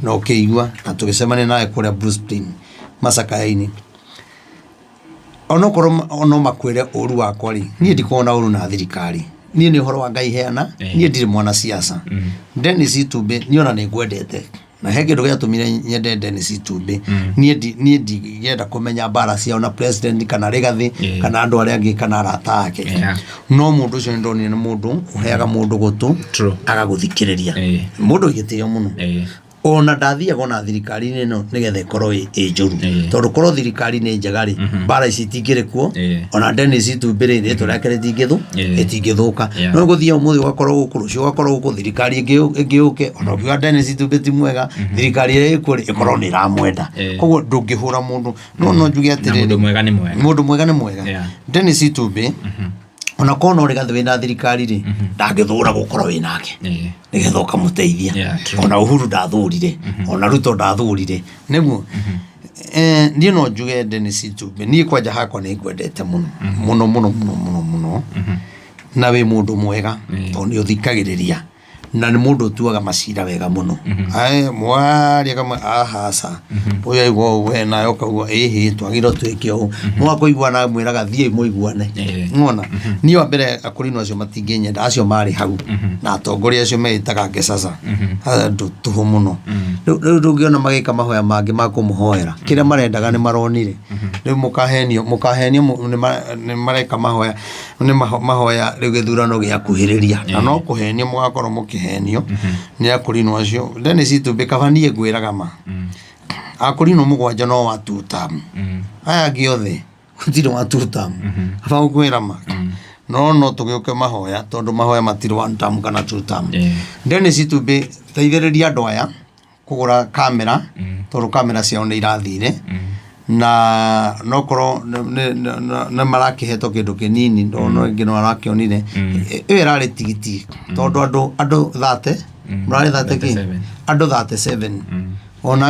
na ũkĩigua na tũgĩcemania nawe kũrĩa Bruce Plain macakayainĩ onokorwo ono makwĩre ũru wakwa rĩ niĩ ndikuona ũru na thirikari niĩ nĩ ũhoro wa Ngai heana niĩ ndirĩ mwana siasa Dennis Itumbĩ niĩ ona nĩ ngwendete na he kĩndũ gĩatũmire nyende Dennis Itumbĩ niĩ ndigenda kũmenya mbara ciao na president kana Rigathĩ kana andũ arĩa angĩ kana arata ake no mũndũ ũcio nĩ ndonire nĩ mũndũ ũheaga mũndũ gũtũ agagũthikĩrĩria mũndũ gĩtĩo mũno ona ndathiaga ona thirikari-inĩ ĩno nĩgetha ĩkorwo ĩ njũru tondũ korwo thirikari nĩ njega rĩ mbara ici itingĩrĩ kuo ona Dennis Itumbĩ rĩ rĩtwa rĩake rĩtingĩthũka no gũthiĩ ũmũthĩ ũgakorwo gũkũ rũciũ ũgakorwo gũkũ thirikari ĩngĩũke ona ũkiuga Dennis Itumbĩ ti mwega thirikari ĩrĩa ĩkuo rĩ ĩkorwo nĩ ĩramwenda koguo ndũngĩhũra mũndũ no njuge atĩrĩrĩ mũndũ mwega nĩ mwega Dennis Itumbĩ ona kono Rigathĩ wĩna thirikari rĩ ndangĩthũra gũkorwo wĩnake nĩgetha ũkamũteithia ona Uhuru ndathũrire ona Ruto ndathũrire nĩguo niĩ no njuge Dennis Itumbĩ niĩ kwanja hakwa nĩ ngwendete mũno na wĩ mũndũ mwega tondũ nĩ ũthikagĩrĩria na nĩ mũndũ ũtuaga macira wega mũno mwaria kama ahaca ũyũ aigua we nayo kaugua twagĩrĩirwo twĩke ũũ mwakũigua na mwĩraga thiĩ mũiguane ng'ona niĩ wa mbere akũrinũ acio matingĩnyenda acio marĩ hau na atongoria acio meĩtaga Ngecaca andũ tũhũ mũno rĩu ndũngĩona magĩka mahoya mangĩ ma kũmũhoera kĩrĩa marendaga nĩ maronire rĩu mũkahenio nĩ mareka mahoya rĩu gĩthurano gĩakuhĩrĩria na no kũhenio mũgakorwo mũkĩhenio nĩ akũrinũ acio Dennis Itumbĩ kaba niĩ ngwĩraga ma akũrinũ mũgwanja no wa two term aya angĩ othe gũtirĩ wa two term kaba ngwĩra ma no tũgĩũke mahoya tondũ mahoya matirĩ one term kana two term Dennis Itumbĩ teithĩrĩria andũ aya kũgũra kamera tondũ kamera ciao nĩ irathire na nokorwo nĩ marakĩhetwo kĩndũ kĩnini no ingĩ no arakĩonire ĩyo ĩrarĩ tigiti tondũ andũ 30 mũrarĩ 30 kĩ andũ 37 ona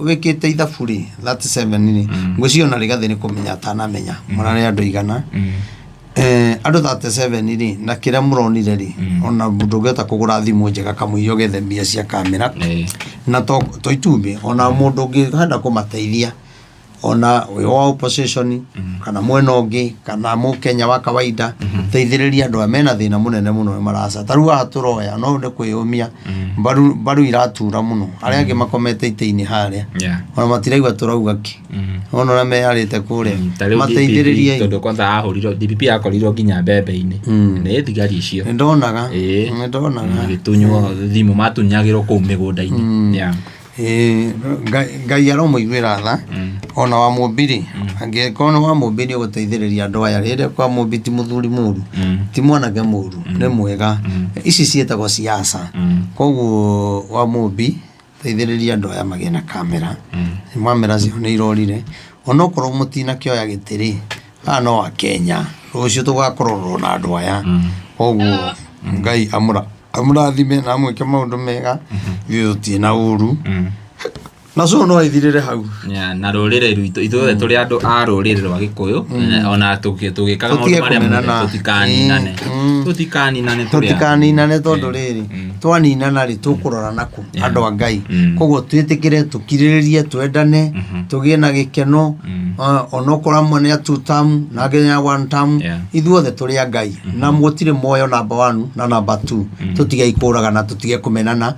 wĩkĩte ithabu rĩ 37 nĩ ngwĩciria ona Rigathĩ nĩ kũmenya atanamenya mũrarĩ andũ igana andå 37 ri na kä rä a må ronire ri ona ndå ngä hota kå gå ra thimå njega kamå gethe mbia cia kamera na to itumbä ona må ndå å ngä henda kå mateithia ona wa opposition kana mwena ũngĩ kana Mũkenya wa kawaida teithĩrĩria andũ mena thĩna mũnene mũno maraca tarua haturoya no nĩ kwĩyũmia baru iratura mũno arĩa angĩ makomete itĩ-inĩ harĩa ona matiraigua turauga ki ona na meyarĩte kũrĩa mateithĩrĩrie tondũ kwanza ahũrirwo DPP akorirwo nginya mbembe-inĩ nĩ thigari icio ndonaga gĩtunywo thimũ matunyagĩrwo kũu mĩgũnda-inĩ Ngai aromũiguĩra tha ona wa mũmbiri angĩkorwo wa mũmbiri ũgũteithĩrĩria andũ aya rĩrĩa kwa mũmbi ti mũthuri mũru ti mwanake mũru nĩ mwega ici ciĩtagwo siasa koguo wa mũmbi teithĩrĩria andũ aya magĩe na kamera kamera cio nĩ irorire ona okorwo mũtinakĩoya gĩtĩrĩ haha no wa Kenya rũciũ tũgakorwo na andũ aya koguo Ngai amũrathime na amwĩke maũndũ mega ithuĩ tũtirĩ na ũru na so no ithirĩre hau na rũrĩrĩ rwitũ ithuothe tũrĩ andũ a rũrĩrĩ rwa Gĩkũyũ ona tũgĩkaga maũndũ marĩa mothe tũtikaninane tondũ rĩrĩ twaninana rĩ tũkũrora naku andũ a Ngai koguo twĩtĩkĩre tũkirĩrĩrie twendane tũgĩe na gĩkeno ona okorwo amwe nĩ a 2 term na angĩ nĩ 1 term ithuothe tũrĩ a Ngai na gũtirĩ muoyo number 1 na number 2 tũtige ikũraga na tũtige kũmenana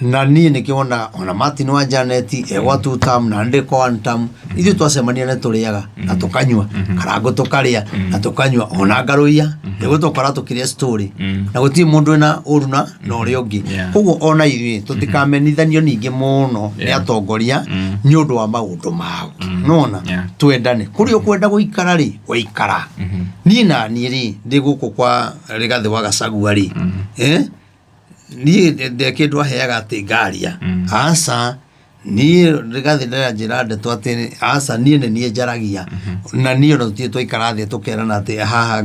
na niĩ nĩkĩona ona Martin wa Janet egwa 2 term na ndĩ kwa 1 term ithuĩ twacemania nĩ tũrĩaga na tũkanyua karango tũkarĩa na tũkanyua ona ngarũia nĩgũtũkora tũkĩrĩa story na gũtirĩ mũndũ ena ũru na ũrĩa ũngĩ koguo ona ithuĩ tũtikamenithanio ningĩ mũno nĩ atongoria nĩ ũndũ wa maũndũ mao nona twendane kũrĩa ũkwenda gũikara rĩ waikara niĩ na niĩ rĩ ndĩ gũkũ kwa Rigathĩ wa Gachagua rĩ niĩ ndekĩndũ aheaga atĩ ngaria aca niĩ Rigathĩ ndanjĩra ndeto atĩ aca niĩ nĩ niĩ njaragia na niĩ ona tũtirĩ twaikara thĩ tũkerana atĩ haha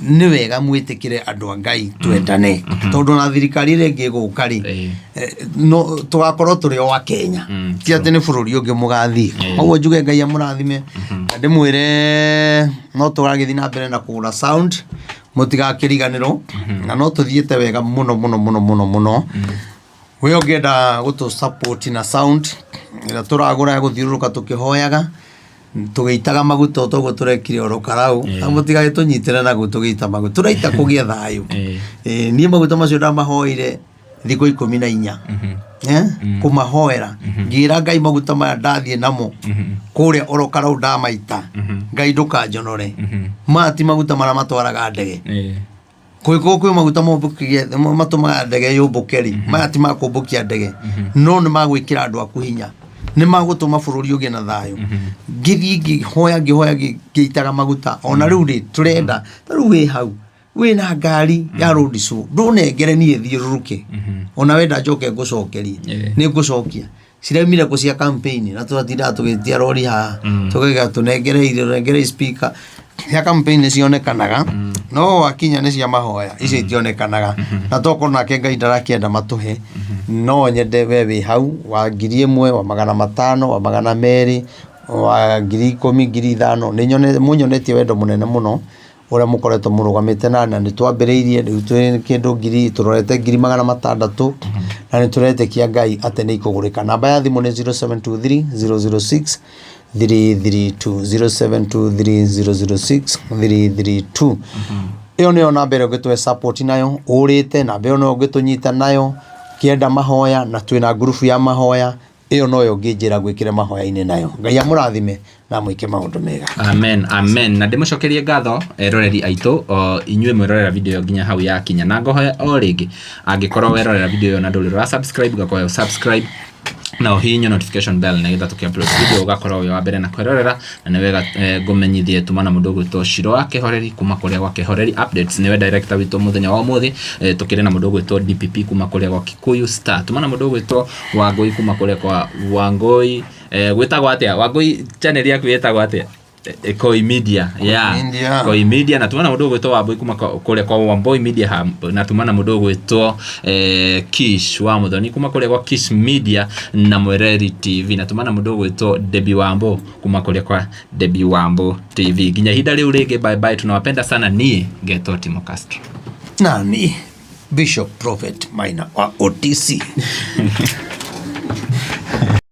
nĩ wega mwĩtĩkĩre andũ a Ngai twendane tondũ na thirikari ĩrĩa ĩngĩ gũka rĩ no tũgakorwo tũrĩ o Kenya ti atĩ nĩ bũrũri ũngĩ mũgathiĩ koguo njuge Ngai amũrathime na ndĩmwĩre no tũragĩthiĩ na mbere na kũgũra sound mũtigakĩriganĩrwo na no tũthiĩte wega mũno we ũngĩenda gũtũ support na sound ĩrĩa tũragũra gũthiũrũrũka tũkĩhoyaga tũgĩitaga maguta toguo tũrekire oro karau na mũtigagĩtũnyitĩre na gũtũgĩita maguta tũraita kũgĩa thayũ niĩ maguta macio ndamahoire thikũ 14 kũmahoera ngĩra Ngai maguta maya ndathiĩ namo kũrĩa oro karau ndamaita Ngai ndũkanjonore mati maguta marĩa matwaraga ndege kwĩ maguta matũmaga ndege yũmbũke maya ti makũmbũkia ndege no nĩ magwĩkĩra andũ aku hinya nĩ magũtũma bũrũri ũgĩe na thayũ ngĩthiĩ ngĩhoya ngĩitaga maguta ona rĩu rĩ tũrenda tarĩu wĩ hau wĩna ngari ya road show ndũnengere niĩ thiũrũrũke ona wenda njoke ngũcokerie nĩ ngũcokia ciraumire kũ cia campaign na tũratinda tũgĩtia rori haha tũgĩga tũnengere speaker cia campaign cionekanaga no wakinya nĩ cia mahoya icio itionekanaga na toko nake Ngai ndarakĩenda matũhe no nyende we wĩ hau wa 1,000 wa 500 wa 200 wa 10,000 5,000 nĩ mũnyonetie wendo mũnene mũno ũrĩa mũkoretwo mũrũgamĩte na nĩ twambĩrĩirie rĩu twĩ kĩndũ 1,000 tũrorete 600 na nĩ tũretĩkia Ngai atĩ nĩ ikũgũrĩka namba ya thimũ nĩ 0723 006 332 0723 006 332 ĩyo nĩyo namba ĩrĩa ũngĩtũhe support nayo ũrĩte namba ĩyo no ũngĩtũnyita nayo kĩenda mahoya na twĩna group ya mahoya ĩyo noyo ngĩnjĩra gwĩkĩre mahoya-inĩ nayo Ngai amũrathime na mwĩke maũndũ mega amen na ndĩmũcokerie ngatho eroreri aitũ inyuĩ mwĩrorera video nginya hau yakinya na ngohoya o rĩngĩ angĩkorwo werorera video ĩyo na ndũrĩ ra subscribe gakoya subscribe na uhihinye notification bell na getha tukiupload video ugakorwo wa mbere na kwerorera na nĩ wega ngũmenyithie tuma na mũndũ ũgwĩtwo Shiro wa Kĩhoreri kuma kũrĩa gwa Kĩhoreri updates nĩwe director witũ mũthenya wa ũmũthĩ tukĩrĩ na mũndũ ũgwĩtwo DPP kuma kũrĩa gwa Kikuyu Star tuma na mũndũ ũgwĩtwo Wangũi kuma kũrĩa kwa Wangũi gwĩtagwo atĩa Wangũi channel yaku yetagwo atĩa Koi Media Koi Media na tumana mudogo gwitwo Wambui kuma kule kwa Wambui Media Hub na tumana mudogo gwitwo Kish wa Muthoni kuma kule kwa Kish Media na Mwereri TV na tumana mudogo gwitwo Debbie Wambo kuma kule kwa Debbie Wambo TV. Ginya hida leo rege, bye bye, tunawapenda sana. Ni Getho Timo Castro na ni Bishop Prophet Maina wa OTC.